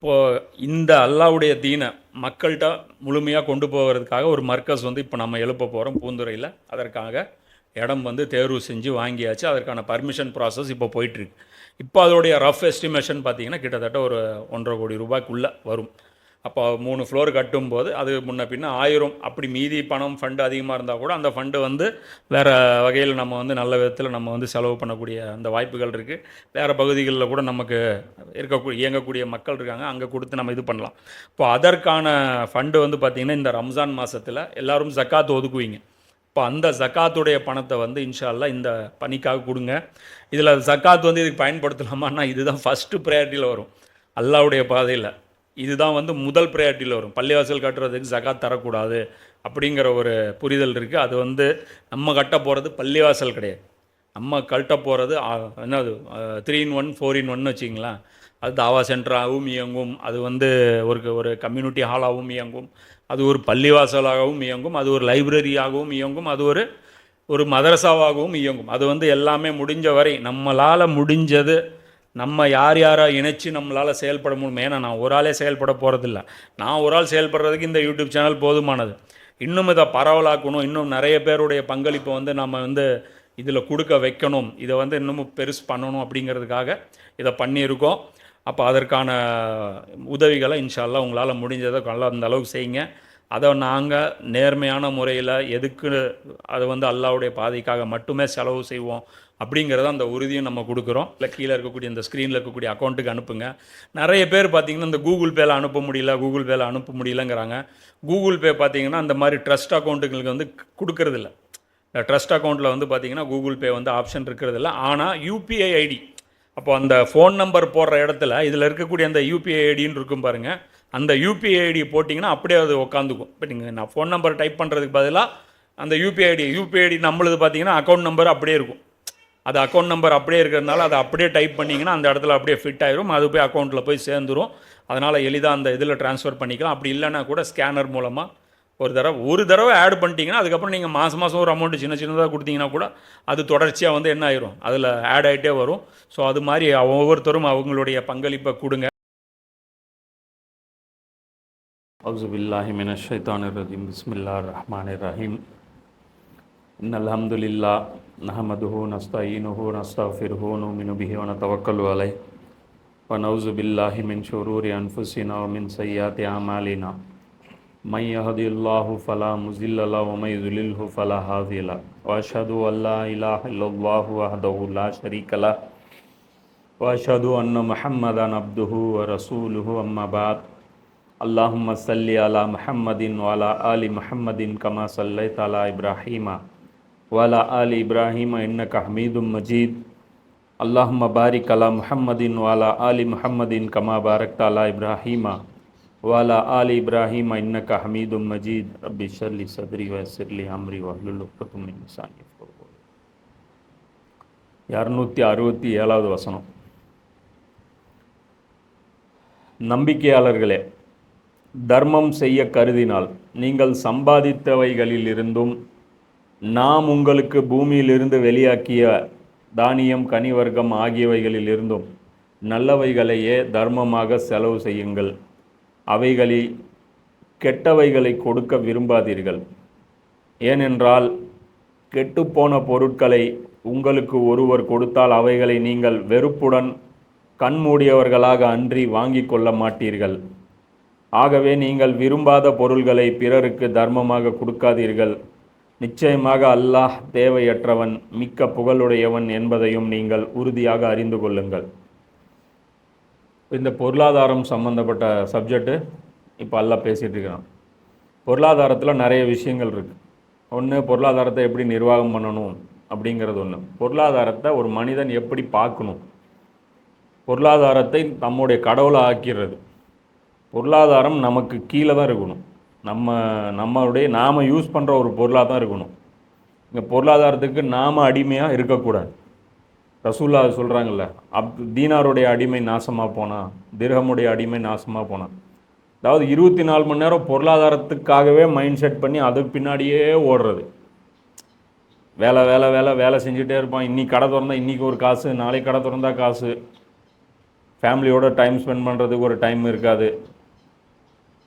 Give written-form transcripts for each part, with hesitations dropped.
இப்போது இந்த அல்லாவுடைய தீனை மக்கள்கிட்ட முழுமையாக கொண்டு போகிறதுக்காக ஒரு மர்க்கஸ் வந்து இப்போ நம்ம எழுப்ப போகிறோம் பூந்துறையில். அதற்காக இடம் வந்து தேர்வு செஞ்சு வாங்கியாச்சு. அதற்கான பர்மிஷன் ப்ராசஸ் இப்போ போயிட்டுருக்கு. இப்போ அதோடைய ரஃப் எஸ்டிமேஷன் பார்த்திங்கன்னா கிட்டத்தட்ட ஒரு 1.5 கோடி ரூபாய்க்குள்ளே வரும். அப்போ 3 ஃப்ளோர் கட்டும்போது அது முன்ன பின்ன 1000 அப்படி மீதி பணம் ஃபண்டு அதிகமாக இருந்தால் கூட அந்த ஃபண்டு வந்து வேறு வகையில் நம்ம வந்து நல்ல விதத்தில் நம்ம வந்து செலவு பண்ணக்கூடிய அந்த வாய்ப்புகள் இருக்குது. வேறு பகுதிகளில் கூட நமக்கு இயங்கக்கூடிய மக்கள் இருக்காங்க, அங்கே கொடுத்து நம்ம இது பண்ணலாம். இப்போ அதற்கான ஃபண்டு வந்து பார்த்திங்கன்னா இந்த ரம்ஜான் மாதத்தில் எல்லோரும் ஜக்காத் ஒதுக்குவீங்க. இப்போ அந்த ஜக்காத்துடைய பணத்தை வந்து இன்ஷா அல்லாஹ் இந்த பணிக்காக கொடுங்க. இதில் ஜக்காத் வந்து இதுக்கு பயன்படுத்தலாமான்னா இதுதான் ஃபஸ்ட்டு ப்ரையாரிட்டியில் வரும். அல்லாவுடைய பாதையில் இதுதான் வந்து முதல் ப்ரையாரிட்டியில் வரும். பள்ளிவாசல் கட்டுறதுக்கு ஜகாத் தரக்கூடாது அப்படிங்கிற ஒரு புரிதல் இருக்குது. அது வந்து நம்ம கட்ட போகிறது பள்ளிவாசல் கிடையாது. நம்ம கட்ட போகிறது என்னது 3-in-1 4-in-1 வச்சிங்களேன். அது தாவா சென்டராகவும் இயங்கும், அது வந்து ஒரு கம்யூனிட்டி ஹாலாகவும் இயங்கும், அது ஒரு பள்ளிவாசலாகவும் இயங்கும், அது ஒரு லைப்ரரியாகவும் இயங்கும், அது ஒரு மதரசாவாகவும் இயங்கும். அது வந்து எல்லாமே முடிஞ்ச வரை நம்மளால் முடிஞ்சது நம்ம யாரை இணைச்சி நம்மளால் செயல்பட முடியும். ஏன்னா நான் ஒரு ஆளே செயல்பட போகிறதில்ல. நான் ஒரு ஆள் செயல்படுறதுக்கு இந்த யூடியூப் சேனல் போதுமானது. இன்னும் இதை பரவலாக்கணும், இன்னும் நிறைய பேருடைய பங்களிப்பை வந்து நம்ம வந்து இதில் கொடுக்க வைக்கணும், இதை வந்து இன்னமும் பெருசு பண்ணணும் அப்படிங்கிறதுக்காக இதை பண்ணியிருக்கோம். அப்போ அதற்கான உதவிகளை இன்ஷா அல்லாஹ் உங்களால் முடிஞ்சதை நல்லா அந்த அளவுக்கு செய்யுங்க. அதை நாங்கள் நேர்மையான முறையில் எதுக்கு அதை வந்து அல்லாஹ்வுடைய பாதைக்காக மட்டுமே செலவு செய்வோம் அப்படிங்கிறத அந்த உறுதியும் நம்ம கொடுக்குறோம். இல்லை கீழே இருக்கக்கூடிய இந்த ஸ்க்ரீனில் இருக்கக்கூடிய அக்கௌண்ட்டுக்கு அனுப்புங்க. நிறைய பேர் பார்த்திங்கன்னா இந்த கூகுள் பேயில் அனுப்ப முடியலங்கிறாங்க. கூகுள் பே பார்த்திங்கன்னா அந்த மாதிரி ட்ரஸ்ட் அக்கௌண்ட்டுங்களுக்கு வந்து கொடுக்கறதில்ல. ட்ரஸ்ட் அக்கௌண்ட்டில் வந்து பார்த்திங்கன்னா கூகுள் பே வந்து ஆப்ஷன் இருக்கிறதில்ல. ஆனால் யூபிஐ ஐடி, அப்போ அந்த ஃபோன் நம்பர் போடுற இடத்துல இதில் இருக்கக்கூடிய அந்த யூபிஐ ஐடின்னு இருக்கும் பாருங்கள், அந்த யூபிஐ ஐடி போட்டிங்கன்னா அப்படியே அது உட்காந்துக்கும். இப்போ நீங்கள் நான் ஃபோன் நம்பர் டைப் பண்ணுறதுக்கு பதிலாக அந்த யூபிஐ ஐடி நம்மளது பார்த்திங்கன்னா அக்கௌண்ட் நம்பர் அப்படியே இருக்கும். அது அக்கௌண்ட் நம்பர் அப்படியே இருக்கிறதுனால அதை அப்படியே டைப் பண்ணிங்கன்னா அந்த இடத்துல அப்படியே ஃபிட் ஆயிரும், அது போய் அக்கௌண்ட்டில் போய் சேர்ந்துடும். அதனால் எளிதாக அந்த இதில் ட்ரான்ஸ்ஃபர் பண்ணிக்கலாம். அப்படி இல்லைன்னா கூட ஸ்கேனர் மூலமாக ஒரு தடவை ஆட் பண்ணிட்டீங்கன்னா அதுக்கப்புறம் நீங்கள் மாதம் ஒரு அமௌண்ட்டு சின்னதாக கொடுத்தீங்கன்னா கூட அது தொடர்ச்சியாக வந்து என்ன ஆயிரும், அதில் ஆட் ஆகிட்டே வரும். ஸோ அது மாதிரி ஒவ்வொருத்தரும் அவங்களுடைய பங்களிப்பை கொடுங்க. அவுஸு பில்லாஹி மினஷ் ஷைத்தானிர் ரஜீம். பிஸ்மில்லாஹிர் ரஹ்மானிர் ரஹீம். இன்னல் ஹம்துலில்லாஹ் நஹ்மதுஹு நஸ்தஈனுஹு நஸ்தக்ஃபிருஹு நுமினு பிஹி வ நதவக்கலு அலைஹி வ நஊஸு பில்லாஹி மின் ஷுரூரி அன்ஃபுஸினா வ மின் ஸய்யிஆத்தி அமாலினா. மை யஹ்தில்லாஹு ஃபலா முஸில்ல லஹு வ மை யுضلில்ஹு ஃபலா ஹாதிய லஹு. வ அஷ்ஹது அல்லா இலாஹ இல்லல்லாஹு வஹ்தஹு லா ஷரீக லஹு வ அஷ்ஹது அன்ன முஹம்மதன் அப்துஹு வ ரசூலுஹு. அம்மா பஅத். அல்லாஹும்ம ஸல்லி அலா முஹம்மதின் வ அலா ஆலி முஹம்மதின் கமா ஸல்லைத அலா இப்ராஹீம வ அலா ஆலி இப்ராஹீம இன்னக ஹமீதும் மஜீத். அல்லாஹும்ம பாரிக் அலா முஹம்மதின் வ அலா ஆலி முஹம்மதின் கமா பாரக்த அலா இப்ராஹீம வ அலா ஆலி இப்ராஹீம இன்னக ஹமீதும் மஜீத். ரப்பி ஷ்ரஹ் லி ஸத்ரி வ யஸ்ஸிர் லி அம்ரி வஹ்லுல் உக்தம் மின் லிசானி யஃப்கஹு கௌலி. 267வது வசனம். நம்பிக்கையாளர்களே, தர்மம் செய்ய கருதினால் நீங்கள் சம்பாதித்தவைகளிலிருந்தும் நாம் உங்களுக்கு பூமியிலிருந்து வெளியாக்கிய தானியம் கனிவர்க்கம் ஆகியவைகளிலிருந்தும் நல்லவைகளையே தர்மமாக செலவு செய்யுங்கள். அவைகளில் கெட்டவைகளை கொடுக்க விரும்பாதீர்கள். ஏனென்றால் கெட்டுப்போன பொருட்களை உங்களுக்கு ஒருவர் கொடுத்தால் அவைகளை நீங்கள் வெறுப்புடன் கண்மூடியவர்களாக அன்றி வாங்கி கொள்ள மாட்டீர்கள். ஆகவே நீங்கள் விரும்பாத பொருள்களை பிறருக்கு தர்மமாக கொடுக்காதீர்கள். நிச்சயமாக அல்லாஹ் தேவையற்றவன் மிக்க புகழுடையவன் என்பதையும் நீங்கள் உறுதியாக அறிந்து கொள்ளுங்கள். இந்த பொருளாதாரம் சம்பந்தப்பட்ட சப்ஜெக்டு இப்போ அல்லாஹ் பேசிகிட்டு இருக்கிறான். பொருளாதாரத்தில் நிறைய விஷயங்கள் இருக்குது. ஒன்று, பொருளாதாரத்தை எப்படி நிர்வாகம் பண்ணணும் அப்படிங்கிறது ஒன்று. பொருளாதாரத்தை ஒரு மனிதன் எப்படி பார்க்கணும், பொருளாதாரத்தை நம்முடைய கடவுளை ஆக்கிறது. பொருளாதாரம் நமக்கு கீழே தான் இருக்கணும். நாம் யூஸ் பண்ணுற ஒரு பொருளாக தான் இருக்கணும். இந்த பொருளாதாரத்துக்கு நாம் அடிமையாக இருக்கக்கூடாது. ரசூல்லா சொல்கிறாங்கல்ல, தீனாருடைய அடிமை நாசமாக போனால், திர்ஹமுடைய அடிமை நாசமாக போனான். அதாவது 24 மணி நேரம் பொருளாதாரத்துக்காகவே மைண்ட் செட் பண்ணி அதுக்கு பின்னாடியே ஓடுறது. வேலை வேலை வேலை வேலை செஞ்சுட்டே இருப்பான். இன்றைக்கி கடை திறந்தால் இன்றைக்கி ஒரு காசு, நாளைக்கு கடை திறந்தா காசு. ஃபேமிலியோட டைம் ஸ்பெண்ட் பண்ணுறதுக்கு ஒரு டைம் இருக்காது.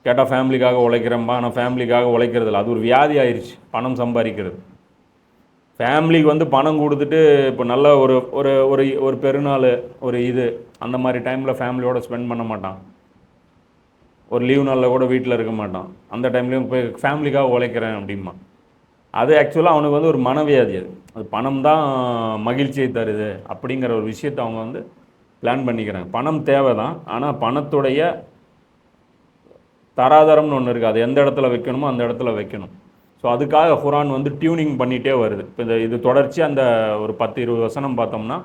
கேட்டால் ஃபேமிலிக்காக உழைக்கிறேன்பா, ஆனால் ஃபேமிலிக்காக உழைக்கிறதில்ல. அது ஒரு வியாதி ஆயிடுச்சு பணம் சம்பாதிக்கிறது. ஃபேமிலிக்கு வந்து பணம் கொடுத்துட்டு இப்போ நல்ல ஒரு ஒரு ஒரு ஒரு பெருநாள் ஒரு இது அந்த மாதிரி டைமில் ஃபேமிலியோட ஸ்பெண்ட் பண்ண மாட்டான். ஒரு லீவ் நாளில் கூட வீட்டில் இருக்க மாட்டான். அந்த டைம்லேயும் போய் ஃபேமிலிக்காக உழைக்கிறேன் அப்படிமா. அது ஆக்சுவலாக அவனுக்கு வந்து ஒரு மனவியாதி. அது பணம் தான் மகிழ்ச்சியை தருது அப்படிங்கிற ஒரு விஷயத்தை அவங்க வந்து பிளான் பண்ணிக்கிறாங்க. பணம் தேவை தான், ஆனால் பணத்துடைய தராதரம்னு ஒன்று இருக்குது. அது எந்த இடத்துல வைக்கணுமோ அந்த இடத்துல வைக்கணும். ஸோ அதுக்காக குரான் வந்து டியூனிங் பண்ணிகிட்டே வருது. இப்போ இது தொடர்ச்சி அந்த ஒரு 10-20 வசனம் பார்த்தோம்னா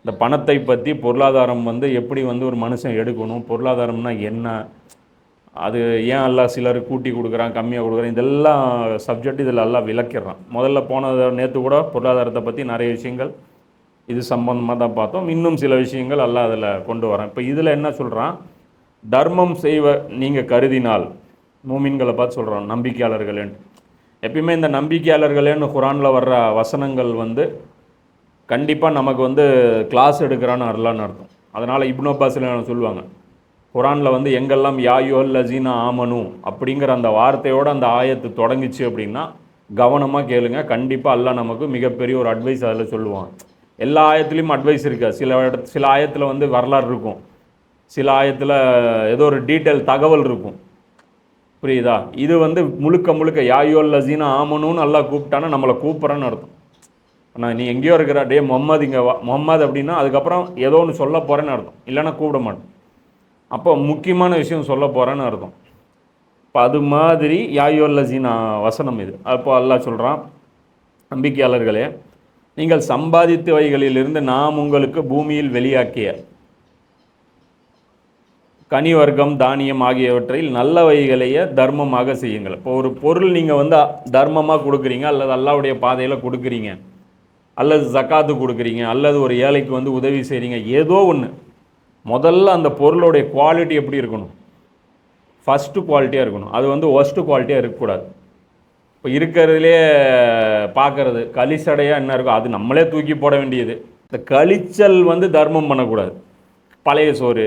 இந்த பணத்தை பற்றி, பொருளாதாரம் வந்து எப்படி வந்து ஒரு மனுஷன் எடுக்கணும், பொருளாதாரம்னா என்ன, அது ஏன் எல்லாம் சிலர் கூட்டி கொடுக்குறான், கம்மியாக கொடுக்குறான், இதெல்லாம் சப்ஜெக்ட் இதில் எல்லாம் விளக்கிடுறான். முதல்ல நேற்று கூட பொருளாதாரத்தை பற்றி நிறைய விஷயங்கள் இது சம்பந்தமாக தான் பார்த்தோம். இன்னும் சில விஷயங்கள் எல்லாம் அதில் கொண்டு வரேன். இப்போ இதில் என்ன சொல்கிறான், தர்மம் நீங்கள் கருதினால், மூமின்களை பார்த்து சொல்கிறான் நம்பிக்கையாளர்களேன்னு. எப்பயுமே இந்த நம்பிக்கையாளர்களேன்னு குரானில் வர்ற வசனங்கள் வந்து கண்டிப்பாக நமக்கு வந்து கிளாஸ் எடுக்கிறான்னு அருளான்னு அர்த்தம். அதனால் இப்னு அப்பாஸில் சொல்லுவாங்க, குரானில் வந்து எங்கெல்லாம் யாயுல் லஜீனா ஆமனு அப்படிங்கிற அந்த வார்த்தையோடு அந்த ஆயத்து தொடங்கிச்சு அப்படின்னா கவனமாக கேளுங்க. கண்டிப்பாக அல்லாஹ் நமக்கு மிகப்பெரிய ஒரு அட்வைஸ் அதில் சொல்லுவான். எல்லா ஆயத்துலேயும் அட்வைஸ் இருக்காது. சில ஆயத்தில் வந்து வரலாறு இருக்கும், சில ஆயத்தில் ஏதோ ஒரு டீட்டெயில் தகவல் இருக்கும். புரியுதா? இது வந்து முழுக்க யாயுல் லஜீனா ஆமனுன்னு அல்லாஹ் கூப்பிட்டானா நம்மளை கூப்பிட்றேன்னு அர்த்தம். நான் நீ எங்கேயோ இருக்கிற டே முகம்மது இங்கே வா, முகம்மது அப்படின்னா அதுக்கப்புறம் ஏதோ ஒன்று சொல்ல போகிறேன்னு அர்த்தம், இல்லைன்னா கூப்பிட மாட்டேன். அப்போ முக்கியமான விஷயம் சொல்ல போகிறேன்னு அர்த்தம். இப்போ அது மாதிரி யாயுல் லஜீனா வசனம் இது. அப்போ அல்லாஹ் சொல்கிறான், நம்பிக்கையாளர்களே, நீங்கள் சம்பாதித்தவைகளிலிருந்து நாம் உங்களுக்கு பூமியில் வெளியாக்கிய கனி வர்க்கம், தானியம் ஆகியவற்றில் நல்லவைகளையே தர்மமாக செய்யுங்கள். இப்போ ஒரு பொருள் நீங்கள் வந்து தர்மமாக கொடுக்குறீங்க, அல்லது அல்லாஹ்வுடைய பாதையில் கொடுக்குறீங்க, அல்லது ஜக்காத்து கொடுக்குறீங்க, அல்லது ஒரு ஏழைக்கு வந்து உதவி செய்கிறீங்க, ஏதோ ஒன்று, முதல்ல அந்த பொருளுடைய குவாலிட்டி எப்படி இருக்கணும், ஃபஸ்ட்டு குவாலிட்டியாக இருக்கணும். அது வந்து ஒஸ்ட்டு குவாலிட்டியாக இருக்கக்கூடாது. இப்போ இருக்கிறதுலே பார்க்குறது கலிசடையாக என்ன இருக்கும் அது நம்மளே தூக்கி போட வேண்டியது. இந்த கழிச்சல் வந்து தர்மம் பண்ணக்கூடாது. பழைய சோறு,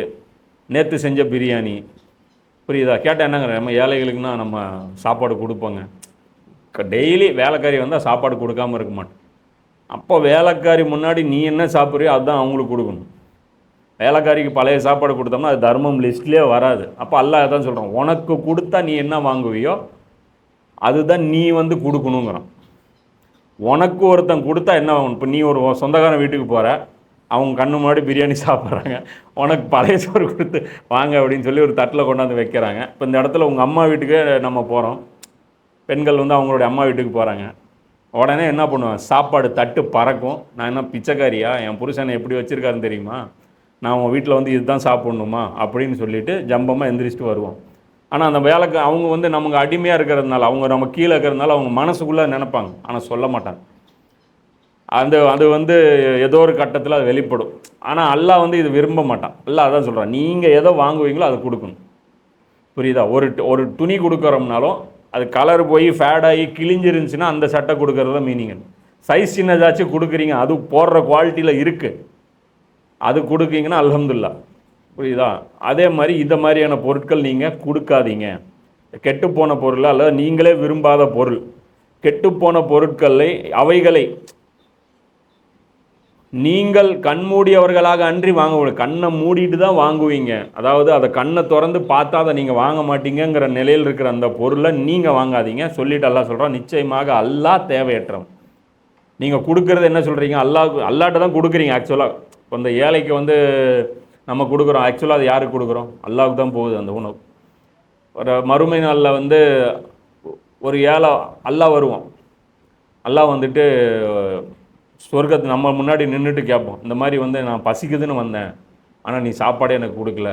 நேற்று செஞ்ச பிரியாணி, புரியுதா? கேட்டால் என்னங்கிற, நம்ம ஏழைகளுக்குன்னா நம்ம சாப்பாடு கொடுப்போங்க. டெய்லி வேலைக்காரி வந்தால் சாப்பாடு கொடுக்காமல் இருக்க மாட்டோம். அப்போ வேலைக்காரி முன்னாடி நீ என்ன சாப்பிட்றியோ அதுதான் அவங்களுக்கு கொடுக்கணும். வேலைக்காரிக்கு பழைய சாப்பாடு கொடுத்தோம்னா அது தர்மம் லிஸ்ட்லேயே வராது. அப்போ அல்லாஹ் தான் சொல்கிறோம், உனக்கு கொடுத்தா நீ என்ன வாங்குவியோ அதுதான் நீ வந்து கொடுக்கணுங்கிறான். உனக்கு ஒருத்தன் கொடுத்தா என்ன வாங்கணும்? இப்போ நீ ஒரு சொந்தக்காரன் வீட்டுக்கு போகிற, அவங்க கண்ணு முன்னாடி பிரியாணி சாப்பிட்றாங்க, உனக்கு பழைய சோறு கொடுத்து வாங்க அப்படின்னு சொல்லி ஒரு தட்டில் கொண்டாந்து வைக்கிறாங்க. இப்போ இந்த இடத்துல உங்கள் அம்மா வீட்டுக்கு நம்ம போகிறோம், பெண்கள் வந்து அவங்களுடைய அம்மா வீட்டுக்கு போகிறாங்க. உடனே என்ன பண்ணுவேன், சாப்பாடு தட்டு பறக்கும். நான் என்ன பிச்சைக்காரியா, என் புருஷனை எப்படி வச்சுருக்காருன்னு தெரியுமா, நான் உங்கள் வீட்டில் வந்து இதுதான் சாப்பிட்ணுமா அப்படின்னு சொல்லிவிட்டு ஜம்பமாக எந்திரிச்சிட்டு வருவோம். ஆனால் அந்த வேலைக்கு அவங்க வந்து நமக்கு அடிமையாக இருக்கிறதுனால, அவங்க நம்ம கீழே இருக்கிறதுனால அவங்க மனசுக்குள்ளே நினைப்பாங்க, ஆனால் சொல்ல மாட்டாங்க. அது வந்து ஏதோ ஒரு கட்டத்தில் அது வெளிப்படும். ஆனால் அல்லாஹ் வந்து இது விரும்ப மாட்டான். அல்லாஹ் அதான் சொல்கிறான், நீங்கள் எதோ வாங்குவீங்களோ அதை கொடுக்கணும். புரியுதா? ஒரு துணி கொடுக்குறோம்னாலும் அது கலர் போய் ஃபேடாகி கிழிஞ்சிருந்துச்சுன்னா அந்த சட்டை கொடுக்குறதுல மீனிங். சைஸ் சின்னதாச்சும் கொடுக்குறீங்க, அது போடுற குவாலிட்டியில் இருக்குது, அது கொடுக்கீங்கன்னா அல்ஹம்துலில்லாஹ். புரியுதா? அதே மாதிரி இந்த மாதிரியான பொருட்கள் நீங்கள் கொடுக்காதீங்க. கெட்டுப்போன பொருள் அல்லது நீங்களே விரும்பாத பொருள், கெட்டுப்போன பொருட்களை அவைகளை நீங்கள் கண்மூடியவர்களாக அன்றி வாங்க, கண்ணை மூடிட்டு தான் வாங்குவீங்க. அதாவது அதை கண்ணை திறந்து பார்த்தா அதை நீங்கள் வாங்க மாட்டீங்கிற நிலையில் இருக்கிற அந்த பொருளை நீங்கள் வாங்காதீங்க சொல்லிட்டு அல்லாஹ் சொல்கிறான், நிச்சயமாக அல்லாஹ் தேவையற்றவன். நீங்கள் கொடுக்குறது என்ன சொல்கிறீங்க, அல்லாஹ்ட்ட தான் கொடுக்குறீங்க. ஆக்சுவலாக இப்போ இந்த ஏழைக்கு வந்து நம்ம கொடுக்குறோம், ஆக்சுவலாக அது யாருக்கு கொடுக்குறோம், அல்லாஹ்வுக்கு தான் போகுது அந்த உணவு. ஒரு மறுமை நாளில் வந்து ஒரு ஏழை அல்லாஹ் வருவோம், அல்லாஹ் வந்துட்டு சொர்க்கத்து நம்ம முன்னாடி நின்றுட்டு கேட்போம், இந்த மாதிரி வந்து நான் பசிக்குதுன்னு வந்தேன், ஆனால் நீ சாப்பாடே எனக்கு கொடுக்கல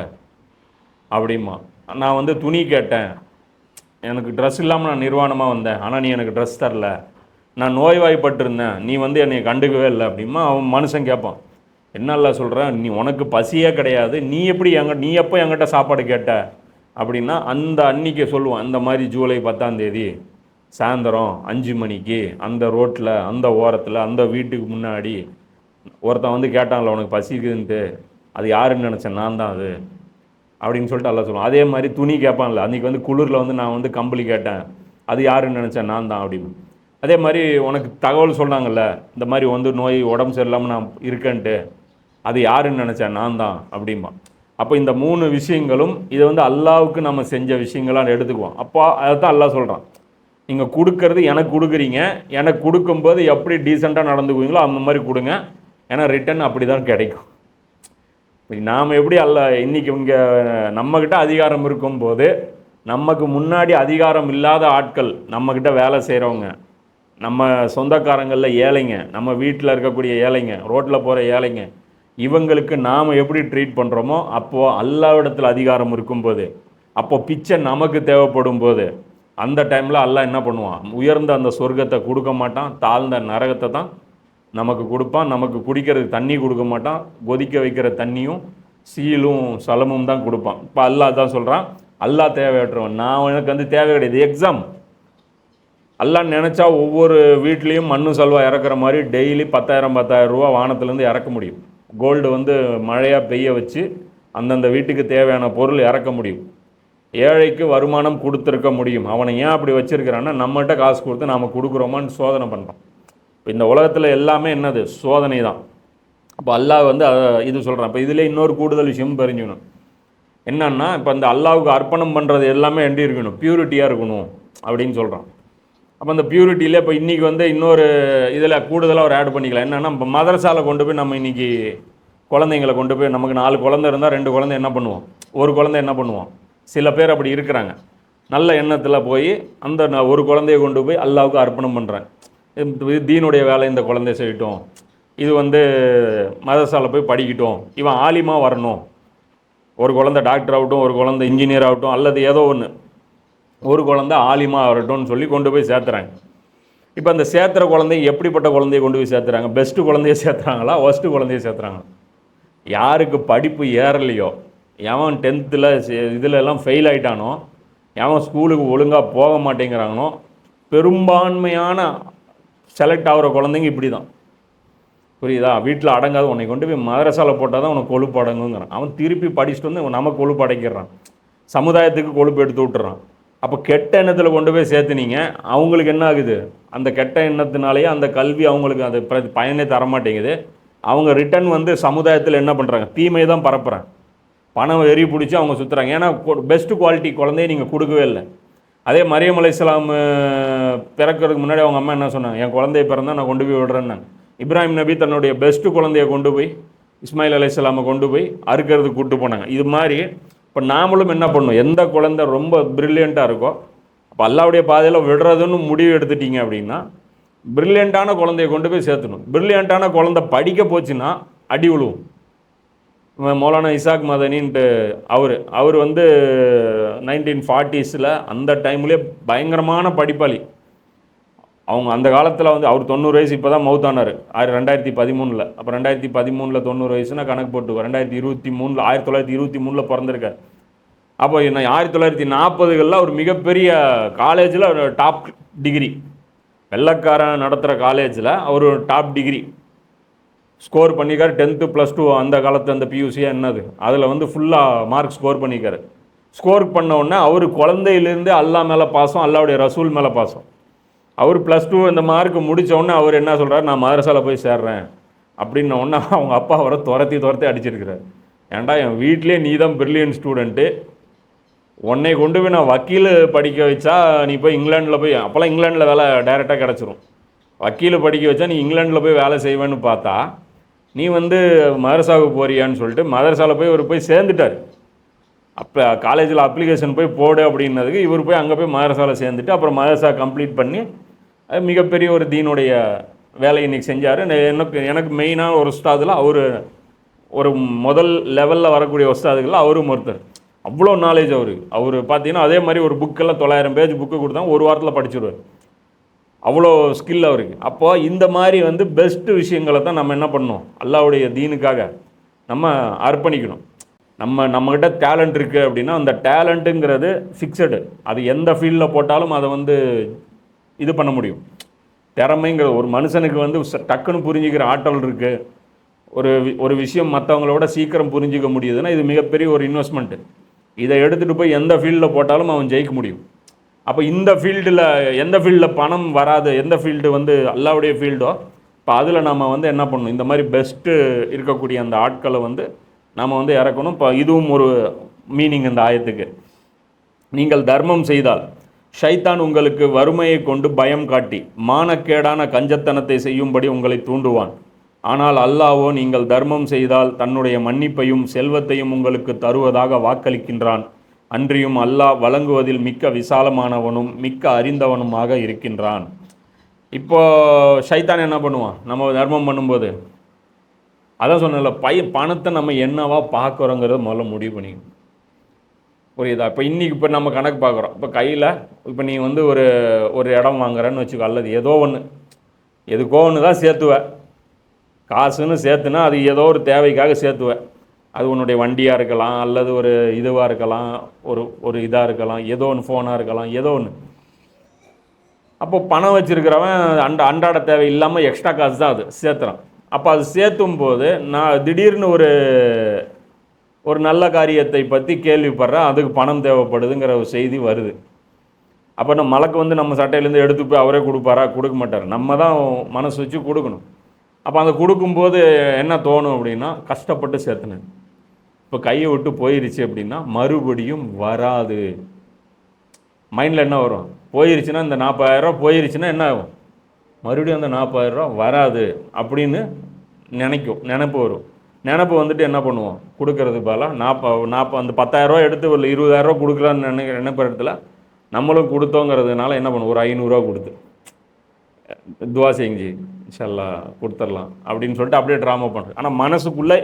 அப்படிமா. நான் வந்து துணி கேட்டேன், எனக்கு ட்ரெஸ் இல்லாமல் நான் நிர்வாணமாக வந்தேன், ஆனால் நீ எனக்கு ட்ரெஸ் தரல. நான் நோய்வாய்ப்பட்டிருந்தேன், நீ வந்து என்னை கண்டுக்கவே இல்லை அப்படிமா. அவன் மனுஷன் கேட்பான், என்னல்ல சொல்கிறேன், நீ உனக்கு பசியே கிடையாது, நீ எப்போ என்கிட்ட சாப்பாடு கேட்ட அப்படின்னா அந்த அன்னைக்கு சொல்லுவான், இந்த மாதிரி ஜூலை 10ஆம் தேதி சாயந்தரம் 5 மணிக்கு அந்த ரோட்டில் அந்த ஓரத்தில் அந்த வீட்டுக்கு முன்னாடி ஒருத்தன் வந்து கேட்டான்ல உனக்கு பசிக்குதுன்ட்டு, அது யாருன்னு நினச்சேன், நான் தான் அது அப்படின்னு சொல்லிட்டு அல்லா சொல்லுவான். அதே மாதிரி துணி கேட்பான்ல, அன்றைக்கி வந்து குளிரில் வந்து நான் வந்து கம்பளி கேட்டேன், அது யாருன்னு நினச்சேன், நான் தான் அப்படின்னு. அதே மாதிரி உனக்கு தகவல் சொன்னாங்கல்ல, இந்த மாதிரி வந்து நோய் உடம்பு சரியில்லாமல் நான் இருக்கேன்ட்டு, அது யாருன்னு நினச்சேன், நான் தான் அப்படிம்பா. அப்போ இந்த 3 விஷயங்களும் இதை வந்து அல்லாவுக்கு நம்ம செஞ்ச விஷயங்களாக எடுத்துக்குவோம். அப்போ அதை தான் அல்லா சொல்கிறான், நீங்கள் கொடுக்கறது எனக்கு கொடுக்குறீங்க, எனக்கு கொடுக்கும்போது எப்படி டீசெண்டாக நடந்துக்குவீங்களோ அந்த மாதிரி கொடுங்க, ஏன்னா ரிட்டன் அப்படி தான் கிடைக்கும். நாம் எப்படி இன்றைக்கி இங்கே நம்மக்கிட்ட அதிகாரம் இருக்கும்போது, நமக்கு முன்னாடி அதிகாரம் இல்லாத ஆட்கள், நம்மக்கிட்ட வேலை செய்கிறவங்க, நம்ம சொந்தக்காரங்களில் ஏழைங்க, நம்ம வீட்டில் இருக்கக்கூடிய ஏழைங்க, ரோட்டில் போகிற ஏழைங்க, இவங்களுக்கு நாம் எப்படி ட்ரீட் பண்ணுறோமோ, அப்போது அல்லாவிடத்தில் அதிகாரம் இருக்கும்போது, அப்போது பிச்சை நமக்கு தேவைப்படும் போது, அந்த டைமில் அல்லாஹ் என்ன பண்ணுவான், உயர்ந்த அந்த சொர்க்கத்தை கொடுக்க மாட்டான், தாழ்ந்த நரகத்தை தான் நமக்கு கொடுப்பான். நமக்கு குடிக்கிறதுக்கு தண்ணி கொடுக்க மாட்டான், கொதிக்க வைக்கிற தண்ணியும் சீலும் சலமும் தான் கொடுப்பான். இப்போ அல்லாஹ் தான் சொல்கிறான், அல்லாஹ் தேவையற்றவன், நான் எனக்கு வந்து தேவை கிடையாது. எக்ஸாம் அல்லாஹ் நினச்சா ஒவ்வொரு வீட்லேயும் மண்ணு சல்வா இறக்குற மாதிரி டெய்லி 10,000 ரூபா வானத்துலேருந்து இறக்க முடியும். கோல்டு வந்து மழையாக பெய்ய வச்சு அந்தந்த வீட்டுக்கு தேவையான பொருள் இறக்க முடியும். ஏழைக்கு வருமானம் கொடுத்துருக்க முடியும். அவனை ஏன் அப்படி வச்சுருக்கிறான்னா, நம்மகிட்ட காசு கொடுத்து நாம் கொடுக்குறோமான்னு சோதனை பண்ணுறோம். இப்போ இந்த உலகத்தில் எல்லாமே என்னது, சோதனை தான். அப்போ அல்லாஹ் வந்து இது சொல்கிறான். இப்போ இதில் இன்னொரு கூடுதல் விஷயம் தெரிஞ்சுக்கணும் என்னன்னா, இப்போ இந்த அல்லாவுக்கு அர்ப்பணம் பண்ணுறது எல்லாமே எப்படி இருக்கணும், பியூரிட்டியாக இருக்கணும் அப்படின்னு சொல்கிறான். அப்போ அந்த பியூரிட்டியில் இப்போ இன்றைக்கி வந்து இன்னொரு இதில் கூடுதலாக ஒரு ஆட் பண்ணிக்கலாம். என்னென்னா, இப்போ மதரசாவில் கொண்டு போய் நம்ம இன்றைக்கி குழந்தைங்களை கொண்டு போய், நமக்கு 4 குழந்தை இருந்தால் 2 குழந்தை என்ன பண்ணுவோம், ஒரு குழந்தை என்ன பண்ணுவோம். சில பேர் அப்படி இருக்கிறாங்க, நல்ல எண்ணத்தில் போய் அந்த ஒரு குழந்தைய கொண்டு போய் அல்லாவுக்கு அர்ப்பணம் பண்ணுறேன், தீனுடைய வேலை இந்த குழந்தைய செய்யட்டும், இது வந்து மதரசால போய் படிக்கட்டும், இவன் ஆலிமா வரணும், ஒரு குழந்தை டாக்டர் ஆகட்டும், ஒரு குழந்தை இன்ஜினியர் ஆகட்டும், அல்லது ஏதோ ஒன்று, ஒரு குழந்தை ஆலிமா ஆகட்டும்னு சொல்லி கொண்டு போய் சேர்த்துறாங்க. இப்போ அந்த சேர்த்துற குழந்தை எப்படிப்பட்ட குழந்தைய கொண்டு போய் சேர்த்துறாங்க, பெஸ்ட்டு குழந்தைய சேர்த்துறாங்களா, ஒஸ்ட்டு குழந்தைய சேர்த்துறாங்க. யாருக்கு படிப்பு ஏறலையோ, எவன் 10th இதில் எல்லாம் ஃபெயில் ஆகிட்டானோ, எவன் ஸ்கூலுக்கு ஒழுங்காக போக மாட்டேங்கிறானோ, பெரும்பான்மையான செலக்ட் ஆகிற குழந்தைங்க இப்படி தான். புரியுதா? வீட்டில் அடங்காது, உன்னை கொண்டு போய் மதரசாவில் போட்டால் தான் உனக்கு கொழுப்பு அடங்குங்கிறான். அவன் திருப்பி படிச்சுட்டு வந்து நமக்கு கொழுப்பு அடைக்கிறான், சமுதாயத்துக்கு கொழுப்பு எடுத்து விட்டுறான். அப்போ கெட்ட எண்ணத்தில் கொண்டு போய் சேர்த்துனீங்க, அவங்களுக்கு என்ன ஆகுது, அந்த கெட்ட எண்ணத்தினாலேயே அந்த கல்வி அவங்களுக்கு அது பயனே தரமாட்டேங்குது. அவங்க ரிட்டன் வந்து சமுதாயத்தில் என்ன பண்ணுறாங்க, தீமையை தான் பரப்புகிறாங்க, பணம் வெறி பிடிச்சி அவங்க சுற்றுறாங்க. ஏன்னா பெஸ்ட்டு குவாலிட்டி குழந்தைய நீங்கள் கொடுக்கவே இல்லை. அதே மரியம் அலைஹிஸ்ஸலாம் பிறக்கிறதுக்கு முன்னாடி அவங்க அம்மா என்ன சொன்னாங்க, என் குழந்தைய பிறந்தால் நான் கொண்டு போய் விடுறேன்னு. இப்ராஹிம் நபி தன்னுடைய பெஸ்ட்டு குழந்தைய கொண்டு போய், இஸ்மாயில் அலைஹிஸ்ஸலாமை கொண்டு போய் அறுக்கிறதுக்கு கூப்பிட்டு போனாங்க. இது மாதிரி இப்போ நாமளும் என்ன பண்ணணும், எந்த குழந்தை ரொம்ப ப்ரில்லியண்ட்டாக இருக்கோ, அப்போ அல்லாவுடைய பாதையில் விடுறதுன்னு முடிவு எடுத்துட்டீங்க அப்படின்னா, ப்ரில்லியண்ட்டான குழந்தைய கொண்டு போய் சேர்த்துணும். ப்ரில்லியண்ட்டான குழந்தை படிக்க போச்சுன்னா அடி விழுவும். மௌலானா இசாக் மதனின்ட்டு அவர் வந்து 1940s அந்த டைம்லேயே பயங்கரமான படிப்பாளி. அவங்க அந்த காலத்தில் வந்து அவர் 90 வயசு இப்போ தான் மௌத்தானார் 2013. அப்போ 2013 90 வயசுனா கணக்கு போட்டு 2023 1923 பிறந்திருக்கார். அப்போ என்ன 1940களில் ஒரு மிகப்பெரிய காலேஜில் டாப் டிகிரி, வெள்ளக்காரன் நடத்துகிற காலேஜில் அவர் டாப் டிகிரி ஸ்கோர் பண்ணிக்கார். 10th +2 அந்த காலத்து அந்த பியூசியாக என்னது, அதில் வந்து ஃபுல்லாக மார்க் ஸ்கோர் பண்ணிக்கார். ஸ்கோர் பண்ண உடனே அவர் குழந்தையிலேருந்து அல்லா மேலே பாசம், அல்லாவுடைய ரசூல் மேலே பாசம். அவர் +2 இந்த மார்க் முடித்தோடனே அவர் என்ன சொல்கிறார், நான் மதரசாவில் போய் சேர்றேன் அப்படின்ன உடனே அவங்க அப்பா அவரை துரத்தி அடிச்சிருக்கிறார். ஏன்டா என் வீட்லேயே நீ தான் பிரில்லியன்ட் ஸ்டூடெண்ட்டு, உன்னை கொண்டு போய் நான் வக்கீல் படிக்க வச்சா நீ போய் இங்கிலாண்டில் போய், அப்போல்லாம் இங்கிலாண்டில் வேலை டைரெக்டாக கிடச்சிரும், வக்கீல் படிக்க வச்சா நீ இங்கிலாண்டில் போய் வேலை செய்வேன்னு பார்த்தா நீ வந்து மதரசாவுக்கு போறியான்னு சொல்லிட்டு மதரசாவில் போய் இவர் போய் சேர்ந்துட்டார். அப்போ காலேஜில் அப்ளிகேஷன் போய் போடு அப்படின்னதுக்கு இவர் போய் அங்கே போய் மதரசாவில் சேர்ந்துட்டு அப்புறம் மதரசா கம்ப்ளீட் பண்ணி மிகப்பெரிய ஒரு தீனுடைய வேலையை இன்றைக்கி செஞ்சார். எனக்கு மெயினான ஒரு உஸ்தாதில் ஒரு முதல் லெவலில் வரக்கூடிய உஸ்தாதுகளில் அவரும் ஒருத்தர். அவ்வளோ நாலேஜ் அவர் பார்த்தீங்கன்னா அதே மாதிரி ஒரு புக்கெல்லாம் 900 பேஜ் புக்கு கொடுத்தா ஒரு வாரத்தில் படிச்சிடுவார், அவ்வளோ ஸ்கில் அவருக்கு. அப்போது இந்த மாதிரி வந்து பெஸ்ட்டு விஷயங்களை தான் நம்ம என்ன பண்ணணும், அல்லாவுடைய தீனுக்காக நம்ம அர்ப்பணிக்கணும். நம்மக்கிட்ட டேலண்ட் இருக்குது அப்படின்னா அந்த டேலண்ட்டுங்கிறது ஃபிக்ஸடு, அது எந்த ஃபீல்டில் போட்டாலும் அதை வந்து இது பண்ண முடியும். திறமைங்கிற ஒரு மனுஷனுக்கு வந்து டக்குன்னு புரிஞ்சிக்கிற ஆற்றல் இருக்குது, ஒரு விஷயம் மற்றவங்களோட சீக்கிரம் புரிஞ்சிக்க முடியுதுன்னா இது மிகப்பெரிய ஒரு இன்வெஸ்ட்மெண்ட்டு. இதை எடுத்துகிட்டு போய் எந்த ஃபீல்டில் போட்டாலும் அவன் ஜெயிக்க முடியும். அப்போ இந்த ஃபீல்டில் எந்த ஃபீல்டில் பணம் வராது, எந்த ஃபீல்டு வந்து அல்லாவுடைய ஃபீல்டோ, இப்போ அதில் நம்ம வந்து என்ன பண்ணணும், இந்த மாதிரி பெஸ்ட்டு இருக்கக்கூடிய அந்த ஆட்களை வந்து நம்ம வந்து இறக்கணும். இப்போ இதுவும் ஒரு மீனிங் இந்த ஆயத்துக்கு. நீங்கள் தர்மம் செய்தால் ஷைத்தான் உங்களுக்கு வறுமையை கொண்டு பயம் காட்டி மானக்கேடான கஞ்சத்தனத்தை செய்யும்படி உங்களை தூண்டுவான். ஆனால் அல்லாஹ்வோ நீங்கள் தர்மம் செய்தால் தன்னுடைய மன்னிப்பையும் செல்வத்தையும் உங்களுக்கு தருவதாக வாக்களிக்கின்றான். அன்றியும் அல்லாஹ் வழங்குவதில் மிக்க விசாலமானவனும் மிக்க அறிந்தவனுமாக இருக்கின்றான். இப்போ ஷைத்தான் என்ன பண்ணுவான் நம்ம தர்மம் பண்ணும்போது? அதான் சொன்னல, பணத்தை நம்ம என்னவா பார்க்குறோங்கிறத முதல்ல முடிவு பண்ணிக்கணும். புரியுதா? இப்போ இன்றைக்கி இப்போ நம்ம கணக்கு பார்க்குறோம். இப்போ கையில் இப்போ நீ வந்து ஒரு இடம் வாங்குறேன்னு வச்சுக்கோ, அல்லது ஏதோ ஒன்று எதுக்கோ ஒன்று தான் சேர்த்துவேன். காசுன்னு சேர்த்துனா அது ஏதோ ஒரு தேவைக்காக சேர்த்துவேன். அது உன்னுடைய வண்டியாக இருக்கலாம், அல்லது ஒரு இதுவாக இருக்கலாம், ஒரு இதாக இருக்கலாம், ஏதோ ஒன்று ஃபோனாக இருக்கலாம், ஏதோ ஒன்று. அப்போ பணம் வச்சுருக்கிறவன் அன்றாட தேவை இல்லாமல் எக்ஸ்ட்ரா காசு தான் அது சேர்த்துறான். அப்போ அது சேர்த்தும் போது நான் திடீர்னு ஒரு நல்ல காரியத்தை பற்றி கேள்விப்படுறேன், அதுக்கு பணம் தேவைப்படுதுங்கிற ஒரு செய்தி வருது. அப்போ நம்ம மலக்கு வந்து நம்ம சட்டையிலேருந்து எடுத்து போய் அவரே கொடுப்பாரா? கொடுக்க மாட்டார். நம்ம தான் மனசு வச்சு கொடுக்கணும். அப்போ அந்த கொடுக்கும்போது என்ன தோணும் அப்படின்னா, கஷ்டப்பட்டு சேர்த்துனேன், இப்போ கையை விட்டு போயிருச்சு அப்படின்னா மறுபடியும் வராது. மைண்டில் என்ன வரும்? போயிருச்சுன்னா இந்த 40,000 போயிருச்சுன்னா என்ன ஆகும்? மறுபடியும் அந்த 40,000 வராது அப்படின்னு நினைப்பு வரும். நினப்பு வந்துட்டு என்ன பண்ணுவோம்? கொடுக்கறது பதிலாக அந்த 10,000 எடுத்து ஒரு 20,000 கொடுக்குறான்னு நினைப்ப இடத்துல நம்மளும் கொடுத்தோங்கிறதுனால என்ன பண்ணுவோம்? ஒரு 500 கொடுத்து துவா செஞ்சு இன்ஷால்லா கொடுத்துடலாம் அப்படின்னு சொல்லிட்டு அப்படியே ட்ராமா பண்ணுறோம். ஆனால் மனசுக்குள்ளே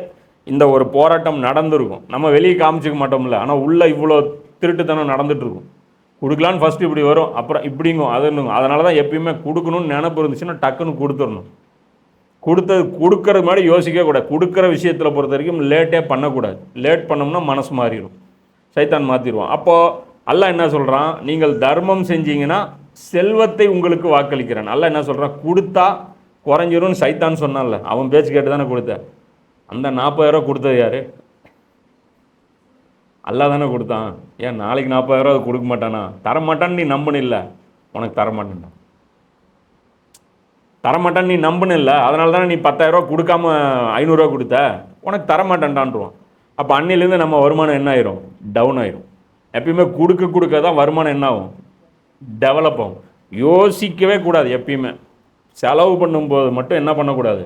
இந்த ஒரு போராட்டம் நடந்துருக்கும். நம்ம வெளியே காமிச்சிக்க மாட்டோம்ல, ஆனால் உள்ளே இவ்வளோ திருட்டுத்தனம் நடந்துகிட்ருக்கும். கொடுக்கலான்னு ஃபஸ்ட்டு இப்படி வரும், அப்புறம் இப்படிங்கும் அதுன்னுங்க. அதனால தான் எப்பயுமே கொடுக்கணும்னு நினப்பு இருந்துச்சுன்னா டக்குன்னு கொடுத்துடணும். கொடுக்கறது மாதிரி யோசிக்கவே கூடாது. கொடுக்குற விஷயத்தில் பொறுத்த வரைக்கும் லேட்டே பண்ணக்கூடாது. லேட் பண்ணோம்னா மனசு மாறிடும், சைத்தான் மாற்றிடுவான். அப்போது அல்லாஹ் என்ன சொல்கிறான்? நீங்கள் தர்மம் செஞ்சீங்கன்னா செல்வத்தை உங்களுக்கு வாக்களிக்கிறேன். அல்லாஹ் என்ன சொல்கிறான்? கொடுத்தா குறைஞ்சிரும்னு சைத்தான் சொன்னான்ல, அவன் பேச்சு கேட்டு தானே கொடுத்த. அந்த 40,000 கொடுத்தது யார்? அல்லாஹ் தானே கொடுத்தான். ஏன் நாளைக்கு 40,000 கொடுக்க மாட்டானா? தரமாட்டான்னு நீ நம்புனில்ல, உனக்கு தரமாட்டேன்டா. தரமாட்டான்னு நீ நம்புனில்ல, அதனால தானே நீ 10,000 கொடுக்காம 500 கொடுத்த. உனக்கு தரமாட்டேன்டான்றான். அப்போ அன்னிலேருந்து நம்ம வருமானம் என்ன ஆயிரும்? டவுன் ஆயிரும். எப்பயுமே கொடுக்க தான் வருமானம் என்ன ஆகும்? டெவலப் ஆகும். யோசிக்கவே கூடாது. எப்பயுமே செலவு பண்ணும்போது மட்டும் என்ன பண்ணக்கூடாது?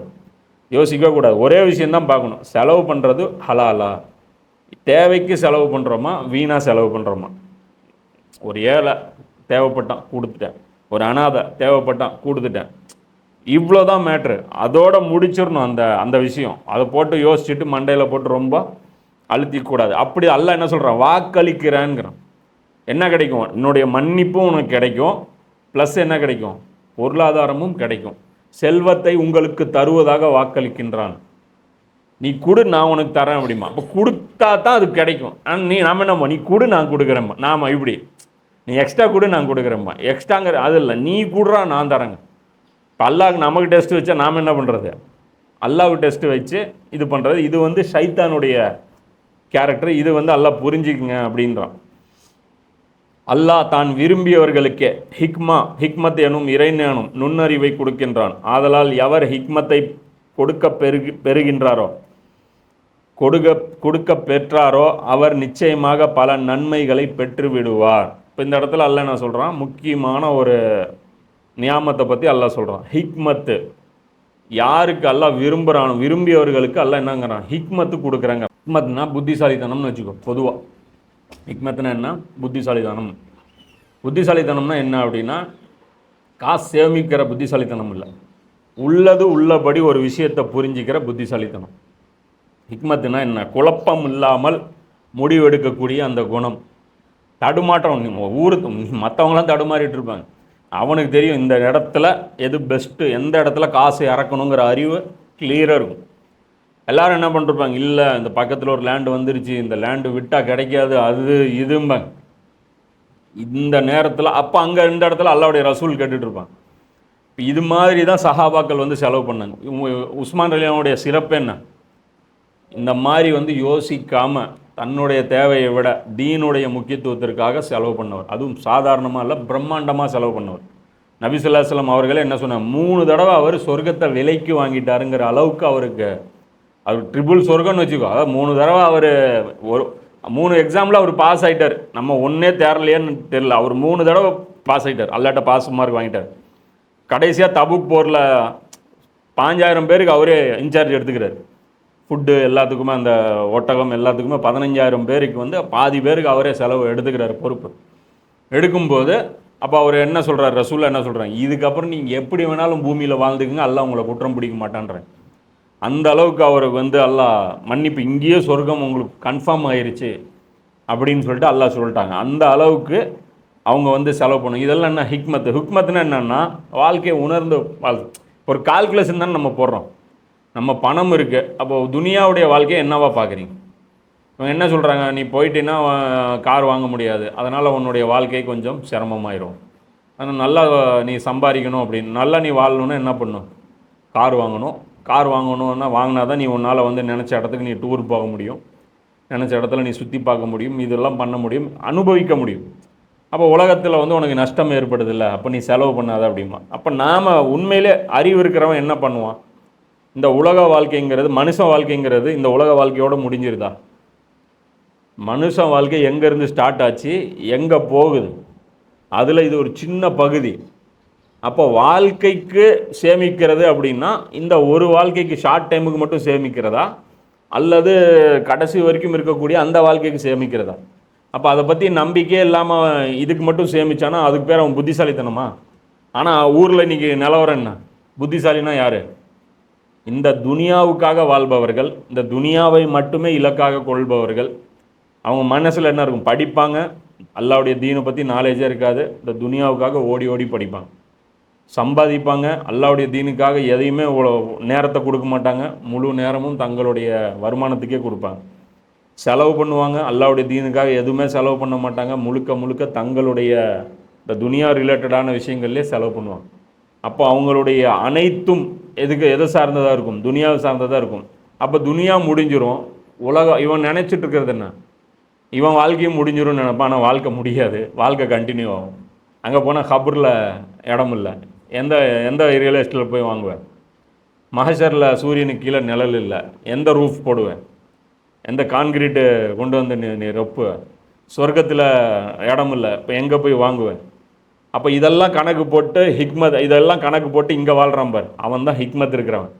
யோசிக்கவே கூடாது. ஒரே விஷயந்தான் பார்க்கணும், செலவு பண்ணுறது ஹலாலா, தேவைக்கு செலவு பண்ணுறோமா, வீணாக செலவு பண்ணுறோமா. ஒரு ஏழை தேவைப்பட்டான் கொடுத்துட்டேன், ஒரு அனாதை தேவைப்பட்டான் கொடுத்துட்டேன், இவ்வளோ தான் மேட்ரு. அதோட முடிச்சிடணும் அந்த விஷயம். அதை போட்டு யோசிச்சுட்டு மண்டையில் போட்டு ரொம்ப அழுத்திக்கூடாது. அப்படி அல்லாஹ் என்ன சொல்கிறான்? வாக்களிக்கிறேங்கிறான். என்ன கிடைக்கும்? என்னுடைய மன்னிப்பும் உனக்கு கிடைக்கும், ப்ளஸ் என்ன கிடைக்கும்? பொருளாதாரமும் கிடைக்கும். செல்வத்தை உங்களுக்கு தருவதாக வாக்களிக்கின்றான். நீ கொடு, நான் உனக்கு தரேன் அப்படிமா. அப்போ கொடுத்தா தான் அது கிடைக்கும். நாம் என்னம்மா, நீ கொடு நான் கொடுக்குறேம்மா, நாம இப்படி நீ எக்ஸ்ட்ரா கொடு நான் கொடுக்குறேம்மா. எக்ஸ்ட்ராங்கிற அது இல்லை, நீ கொடுறா நான் தரேங்க. இப்போ அல்லாஹ்க்கு நமக்கு டெஸ்ட் வச்சா நாம் என்ன பண்ணுறது? அல்லாஹ்வுக்கு டெஸ்ட் வச்சு இது பண்ணுறது. இது வந்து ஷைத்தானுடைய கேரக்டர். இது வந்து அல்லாஹ் புரிஞ்சுக்குங்க அப்படின்றான். அல்லாஹ் தான் விரும்பியவர்களுக்கே ஹிக்மத் எனும் இறைஞானும் நுண்ணறிவை கொடுக்கின்றான். ஆதலால் எவர் ஹிக்மத்தை பெறுகின்றாரோ கொடுக்க பெற்றாரோ அவர் நிச்சயமாக பல நன்மைகளை பெற்று விடுவார். இப்போ இந்த இடத்துல அல்லாஹ் என்ன சொல்கிறான்? முக்கியமான ஒரு நியாமத்தை பற்றி அல்லாஹ் சொல்கிறான். ஹிக்மத்து யாருக்கு அல்லாஹ் விரும்புகிறானோ, விரும்பியவர்களுக்கு அல்லாஹ் என்னங்கிறான்? ஹிக்மத்து கொடுக்குறாங்க. ஹிக்மத்னா புத்திசாலித்தனம்னு வச்சுக்கோ. பொதுவாக ஹிக்மத்துனா என்ன? புத்திசாலித்தனம். புத்திசாலித்தனம்னா என்ன அப்படின்னா, காசு சேமிக்கிற புத்திசாலித்தனம் இல்லை, உள்ளது உள்ளபடி ஒரு விஷயத்தை புரிஞ்சிக்கிற புத்திசாலித்தனம். ஹிக்மத்துனா என்ன? குழப்பம் இல்லாமல் முடிவெடுக்கக்கூடிய அந்த குணம். தடுமாற்றம். மற்றவங்களாம் தடுமாறிட்டு இருப்பாங்க, அவனுக்கு தெரியும் இந்த இடத்துல எது பெஸ்ட்டு, எந்த இடத்துல காசு இறக்கணுங்கிற அறிவு கிளியராக இருக்கும். எல்லோரும் என்ன பண்ணிருப்பாங்க? இல்லை இந்த பக்கத்தில் ஒரு லேண்டு வந்துருச்சு, இந்த லேண்டு விட்டால் கிடைக்காது, அது இதும்பாங்க. இந்த நேரத்தில் அப்போ அங்கே இந்த இடத்துல அல்லாஹ்வுடைய ரசூல் கேட்டுட்ருப்பாங்க. இப்போ இது மாதிரி தான் சஹாபாக்கள் வந்து செலவு பண்ணாங்க. உஸ்மான் ரலியல்லாஹுடைய சிறப்பு என்ன? இந்த மாதிரி வந்து யோசிக்காம தன்னுடைய தேவையை விட தீனுடைய முக்கியத்துவத்திற்காக செலவு பண்ணவர், அதுவும் சாதாரணமாக இல்லை, பிரம்மாண்டமாக செலவு பண்ணவர். நபி ஸல்லல்லாஹு அலைஹி வஸல்லம் அவர்களே என்ன சொன்னாங்க, 3 தடவை அவர் சொர்க்கத்தை விலைக்கு வாங்கிட்டாருங்கிற அளவுக்கு அவருக்கு, அவர் ட்ரிபிள் சொர்க்கம்னு வச்சுக்கோ. அதாவது 3 தடவை அவர் ஒரு 3 எக்ஸாமில் அவர் பாஸ் ஆகிட்டார். நம்ம ஒன்றே தேரலையேன்னு தெரியல, அவர் 3 தடவை பாஸ் ஆகிட்டார், அல்லாட்ட பாஸ் மார்க் வாங்கிட்டார். கடைசியாக தபுக் போரில் 5000 பேருக்கு அவரே இன்சார்ஜ் எடுத்துக்கிறார். ஃபுட்டு எல்லாத்துக்குமே, அந்த ஒட்டகம் எல்லாத்துக்குமே 15000 பேருக்கு வந்து பாதி பேருக்கு அவரே செலவு எடுத்துக்கிறார், பொறுப்பு எடுக்கும்போது. அப்போ அவர் என்ன சொல்கிறார், ரசூல்லா என்ன சொல்கிறாங்க, இதுக்கப்புறம் நீங்கள் எப்படி வேணாலும் பூமியில் வாழ்ந்துக்குங்க, அல்லாஹ் உங்களை குற்றம் பிடிக்க மாட்டான்றேன். அந்த அளவுக்கு அவருக்கு வந்து அல்லாஹ் மன்னிப்பு, இங்கேயே சொர்க்கம் உங்களுக்கு கன்ஃபார்ம் ஆயிருச்சு அப்படின்னு சொல்லிட்டு அல்லாஹ் சொல்லிட்டாங்க. அந்த அளவுக்கு அவங்க வந்து செலவு பண்ணும். இதெல்லாம் என்ன ஹிக்மத்து? ஹிக்மத்துன்னா என்னென்னா, வாழ்க்கையை உணர்ந்து ஒரு கால்குலேஷன் தானே நம்ம போடுறோம். நம்ம பணம் இருக்குது, அப்போது துனியாவுடைய வாழ்க்கையை என்னவா பார்க்குறீங்க? இவங்க என்ன சொல்கிறாங்க, நீ போயிட்டீன்னா கார் வாங்க முடியாது, அதனால் உன்னுடைய வாழ்க்கை கொஞ்சம் சிரமமாயிரும். ஆனால் நல்லா நீ சம்பாதிக்கணும் அப்படின்னு, நல்லா நீ வாழணுன்னா என்ன பண்ணணும், கார் வாங்கணும். கார் வாங்கணுன்னா வாங்கினா தான் நீ உன்னால் வந்து நினச்ச இடத்துக்கு நீ டூர் போக முடியும், நினச்ச இடத்துல நீ சுற்றி பார்க்க முடியும், இதெல்லாம் பண்ண முடியும், அனுபவிக்க முடியும். அப்போ உலகத்தில் வந்து உனக்கு நஷ்டம் ஏற்படுதில்ல, அப்போ நீ செலவு பண்ணாத அப்படிமா. அப்போ நாம் உண்மையிலே அறிவு இருக்கிறவன் என்ன பண்ணுவான், இந்த உலக வாழ்க்கைங்கிறது, மனுஷ வாழ்க்கைங்கிறது இந்த உலக வாழ்க்கையோடு முடிஞ்சிருதா? மனுஷ வாழ்க்கை எங்கேருந்து ஸ்டார்ட் ஆச்சு, எங்கே போகுது, அதில் இது ஒரு சின்ன பகுதி. அப்போ வாழ்க்கைக்கு சேமிக்கிறது அப்படின்னா இந்த ஒரு வாழ்க்கைக்கு ஷார்ட் டைமுக்கு மட்டும் சேமிக்கிறதா, அல்லது கடைசி வரைக்கும் இருக்கக்கூடிய அந்த வாழ்க்கைக்கு சேமிக்கிறதா? அப்போ அதை பற்றி நம்பிக்கையே இல்லாமல் இதுக்கு மட்டும் சேமித்தானா அதுக்கு பேர் அவன் புத்திசாலித்தனமா? ஆனால் ஊரில் இன்றைக்கி நிலவரம் என்ன, புத்திசாலினா யார்? இந்த துனியாவுக்காக வாழ்பவர்கள், இந்த துனியாவை மட்டுமே இலக்காக கொள்பவர்கள். அவங்க மனசில் என்ன இருக்கும், படிப்பாங்க, அல்லாவுடைய தீனை பற்றி நாலேஜே இருக்காது, இந்த துனியாவுக்காக ஓடி ஓடி படிப்பாங்க, சம்பாதிப்பாங்க, அல்லாவுடைய தீனுக்காக எதையுமே நேரத்தை கொடுக்க மாட்டாங்க, முழு நேரமும் தங்களுடைய வருமானத்துக்கே கொடுப்பாங்க. செலவு பண்ணுவாங்க, அல்லாவுடைய தீனுக்காக எதுவுமே செலவு பண்ண மாட்டாங்க, முழுக்க முழுக்க தங்களுடைய இந்த துனியா ரிலேட்டடான விஷயங்கள்லேயே செலவு பண்ணுவாங்க. அப்போ அவங்களுடைய அனைத்தும் எதை சார்ந்ததாக இருக்கும், துனியாவை சார்ந்ததாக இருக்கும். அப்போ துனியா முடிஞ்சிடும், உலகம் இவன் நினச்சிட்டு இருக்கிறது என்ன, இவன் வாழ்க்கையும் முடிஞ்சிடும் நினைப்பான். ஆனால் வாழ்க்கை முடியாது, வாழ்க்கை கண்டினியூ ஆகும். அங்கே போனால் கபூரில் இடம் இல்லை, எந்த எந்த ரியல் எஸ்டேட்டில் போய் வாங்குவேன், மஹஷரில் சூரியனுக்கு கீழே நிழல் இல்லை, எந்த ரூஃப் போடுவேன், எந்த கான்கிரீட்டு கொண்டு வந்து நீ ரொப்பு, சொர்க்கத்தில் இடம் இல்லை, இப்போ எங்கே போய் வாங்குவேன்? அப்போ இதெல்லாம் கணக்கு போட்டு ஹிக்மத், இதெல்லாம் கணக்கு போட்டு இங்கே வாழ்கிறான் பார், அவன் தான் ஹிக்மத் இருக்கிறவன்.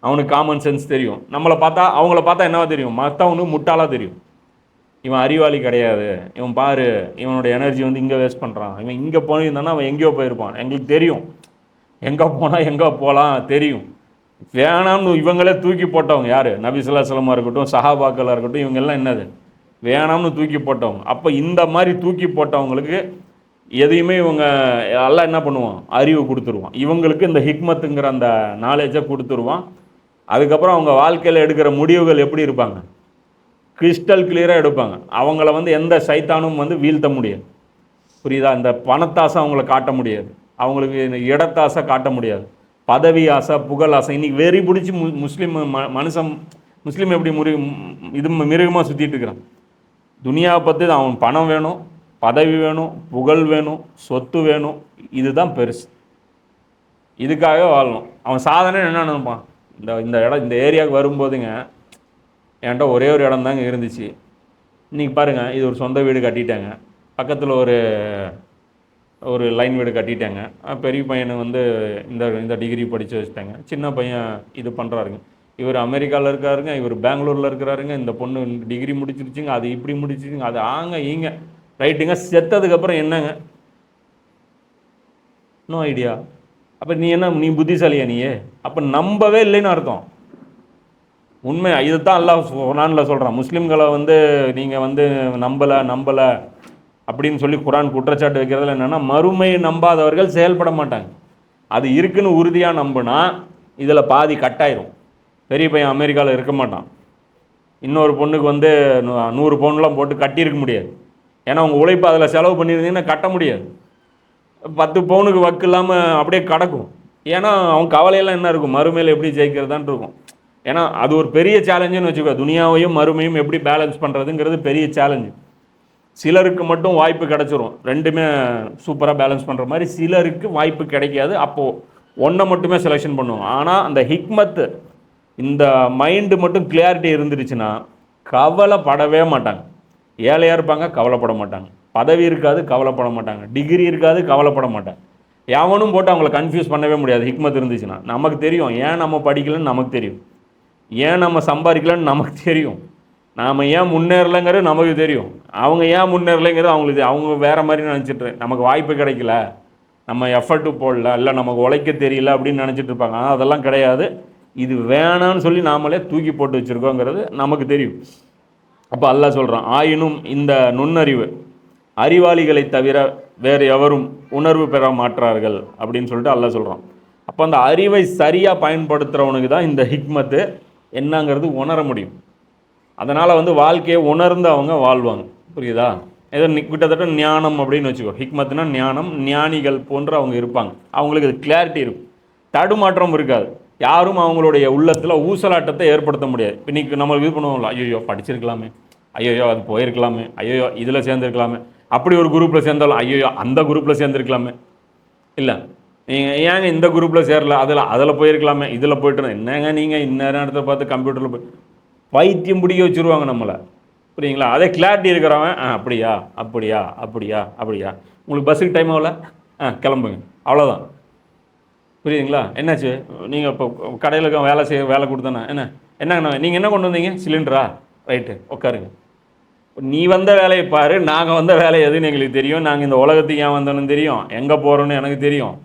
அவனுக்கு காமன் சென்ஸ் தெரியும். நம்மளை பார்த்தா, அவங்கள பார்த்தா என்னவா தெரியும், மற்றவனுக்கு முட்டாளாக தெரியும். இவன் அறிவாளி கிடையாது, இவன் பாரு இவனோட எனர்ஜி வந்து இங்கே வேஸ்ட் பண்ணுறான், இவன் இங்கே போயிருந்தானா அவன் எங்கேயோ போயிருப்பான். எங்களுக்கு தெரியும் எங்கே போனால் எங்கே போகலாம் தெரியும். வேணாம்னு இவங்களே தூக்கி போட்டவங்க யார், நபி ஸல்லல்லாஹு அலைஹி வஸல்லம் இருக்கட்டும், சஹாபாக்களாக இருக்கட்டும், இவங்கெல்லாம் என்னது வேணாம்னு தூக்கி போட்டவங்க. அப்போ இந்த மாதிரி தூக்கி போட்டவங்களுக்கு எதையுமே இவங்க எல்லாம் என்ன பண்ணுவான், அறிவு கொடுத்துருவான். இவங்களுக்கு இந்த ஹிக்மத்துங்கிற அந்த நாலேஜை கொடுத்துருவான். அதுக்கப்புறம் அவங்க வாழ்க்கையில் எடுக்கிற முடிவுகள் எப்படி இருப்பாங்க, கிறிஸ்டல் கிளியராக எடுப்பாங்க. அவங்கள வந்து எந்த சைத்தானும் வந்து வீழ்த்த முடியாது, புரியுதா? இந்த பணத்தாசை அவங்கள காட்ட முடியாது, அவங்களுக்கு இந்த இடத்தாசை காட்ட முடியாது, பதவி ஆசை, புகழ் ஆசை. இன்றைக்கி வெறி பிடிச்சி முஸ்லீம் மனுஷன், முஸ்லீம் எப்படி இது மிருகமாக சுற்றிட்டு இருக்கிறான். துனியாவை பற்றி தான், அவன் பணம் வேணும், பதவி வேணும், புகழ் வேணும், சொத்து வேணும், இதுதான் பெருசு, இதுக்காக வாழணும். அவன் சாதனை என்ன நினைப்பான், இந்த இடம், இந்த ஏரியாவுக்கு வரும்போதுங்க என்கிட்ட ஒரே ஒரு இடம் தாங்க இருந்துச்சு, இன்றைக்கி பாருங்கள் இது ஒரு சொந்த வீடு கட்டிட்டாங்க, பக்கத்தில் ஒரு லைன் வீடு கட்டிட்டாங்க, பெரிய பையனை வந்து இந்த டிகிரி படித்து வச்சுட்டாங்க, சின்ன பையன் இது பண்ணுறாருங்க, இவர் அமெரிக்காவில் இருக்காருங்க, இவர் பெங்களூரில் இருக்கிறாருங்க, இந்த பொண்ணு டிகிரி முடிச்சிருச்சுங்க, அது இப்படி முடிச்சிருச்சுங்க, அது ஈங்க ரைட்டுங்க. செத்ததுக்கப்புறம் என்னங்க, நோ ஐடியா. அப்போ நீ புத்திசாலியா நீயே? அப்போ நம்பவே இல்லைன்னு அர்த்தம். உண்மை இதுதான் அல்லாஹ் குர்ஆனில் சொல்கிறான். முஸ்லீம்களை வந்து நீங்கள் வந்து நம்பலை அப்படின்னு சொல்லி குர்ஆன் குற்றச்சாட்டு வைக்கிறதுல என்னென்னா, மறுமை நம்பாதவர்கள் செயல்பட மாட்டாங்க. அது இருக்குன்னு உறுதியாக நம்பினா இதில் பாதி கட்டாயிரும். பெரிய பையன் அமெரிக்காவில் இருக்க மாட்டான், இன்னொரு பொண்ணுக்கு வந்து 100 பவுன்லாம் போட்டு கட்டியிருக்க முடியாது. ஏன்னா அவங்க உழைப்பு அதில் செலவு பண்ணியிருந்தீங்கன்னா கட்ட முடியாது. 10 பவுனுக்கு வக்கு இல்லாமல் அப்படியே கிடக்கும். ஏன்னா அவன் கவலையெல்லாம் என்ன இருக்கும், மறுமையில் எப்படி ஜெயிக்கிறதான்னு இருக்கும். ஏன்னா அது ஒரு பெரிய சேலஞ்சுன்னு வச்சுக்கோ. துனியாவையும் மறுமையும் எப்படி பேலன்ஸ் பண்ணுறதுங்கிறது பெரிய சேலஞ்சு. சிலருக்கு மட்டும் வாய்ப்பு கிடைச்சிரும், ரெண்டுமே சூப்பராக பேலன்ஸ் பண்ணுற மாதிரி. சிலருக்கு வாய்ப்பு கிடைக்காது, அப்போது ஒன்றை மட்டுமே செலெக்ஷன் பண்ணுவோம். ஆனால் அந்த ஹிக்மத்து, இந்த மைண்டு மட்டும் கிளியாரிட்டி இருந்துருச்சுன்னா கவலைப்படவே மாட்டாங்க. ஏழையாக இருப்பாங்க, கவலைப்பட மாட்டாங்க. பதவி இருக்காது, கவலைப்பட மாட்டாங்க. டிகிரி இருக்காது, கவலைப்பட மாட்டாங்க. எவனும் போட்டு அவங்கள கன்ஃபியூஸ் பண்ணவே முடியாது. ஹிக்மத் இருந்துச்சுன்னா நமக்கு தெரியும் ஏன் நம்ம படிக்கலன்னு, நமக்கு தெரியும் ஏன் நம்ம சம்பாதிக்கலன்னு, நமக்கு தெரியும் நாம் ஏன் முன்னேறலைங்கிறது நமக்கு தெரியும். அவங்க ஏன் முன்னேறலைங்கிறது அவங்களுக்கு அவங்க வேறு மாதிரி நினச்சிட்டு, நமக்கு வாய்ப்பு கிடைக்கல, நம்ம எஃபர்ட்டு போடல, இல்லை நமக்கு உழைக்க தெரியல அப்படின்னு நினச்சிட்டு இருப்பாங்க. ஆனால் அதெல்லாம் கிடையாது. இது வேணான்னு சொல்லி நாமளே தூக்கி போட்டு வச்சுருக்கோங்கிறது நமக்கு தெரியும். அப்போ அல்லாஹ் சொல்கிறான், ஆயினும் இந்த நுண்ணறிவு அறிவாளிகளை தவிர வேறு எவரும் உணர்வு பெற மாட்டார்கள் அப்படின்னு சொல்லிட்டு அல்லாஹ் சொல்கிறான். அப்போ அந்த அறிவை சரியாக பயன்படுத்துகிறவனுக்கு தான் இந்த ஹிக்மத்து என்னங்கிறது உணர முடியும். அதனால் வாழ்க்கையை உணர்ந்து அவங்க வாழ்வாங்க. புரியுதா? ஏதோ கிட்டத்தட்ட ஞானம் அப்படின்னு வச்சுக்கோ. ஹிக்மத்துனா ஞானம், ஞானிகள் போன்று அவங்க இருப்பாங்க. அவங்களுக்கு இது கிளாரிட்டி இருக்கும், தடுமாற்றம் இருக்காது. யாரும் அவங்களுடைய உள்ளத்தில் ஊசலாட்டத்தை ஏற்படுத்த முடியாது. இன்னைக்கு நம்ம இது பண்ணுவோம்ல, ஐயோ படிச்சிருக்கலாமே, ஐயோ அது போயிருக்கலாமே, ஐயோ இதில் சேர்ந்துருக்கலாமே, அப்படி ஒரு குரூப்பில் சேர்ந்தாலும் ஐயோ அந்த குரூப்பில் சேர்ந்துருக்கலாமே, இல்லை நீங்கள் ஏங்க இந்த குரூப்பில் சேரல, அதில் போயிருக்கலாமே, இதில் போய்ட்டு என்னங்க நீங்கள் இந்நேரம் இடத்துல பார்த்து கம்ப்யூட்டரில் போய் பைத்தியம் பிடிக்க வச்சுருவாங்க நம்மளை. புரியுங்களா? அதே கிளாரிட்டி இருக்கிறவன் அப்படியா அப்படியா அப்படியா அப்படியா, உங்களுக்கு பஸ்ஸுக்கு டைம் ஆகல, கிளம்புங்க, அவ்வளோதான். புரியுதுங்களா? என்னாச்சு? நீங்கள் இப்போ கடையில் வேலை கொடுத்தேண்ணா, என்னங்கண்ணா நீங்கள் என்ன கொண்டு வந்தீங்க? சிலிண்டரா? ரைட்டு, உட்காருங்க. நீ வந்த வேலையை பாரு, நாங்கள் வந்த வேலை எதுன்னு எங்களுக்கு தெரியும். நாங்கள் இந்த உலகத்துக்கு ஏன் வந்தோன்னு தெரியும், எங்கே போகிறோன்னு எனக்கு தெரியும்.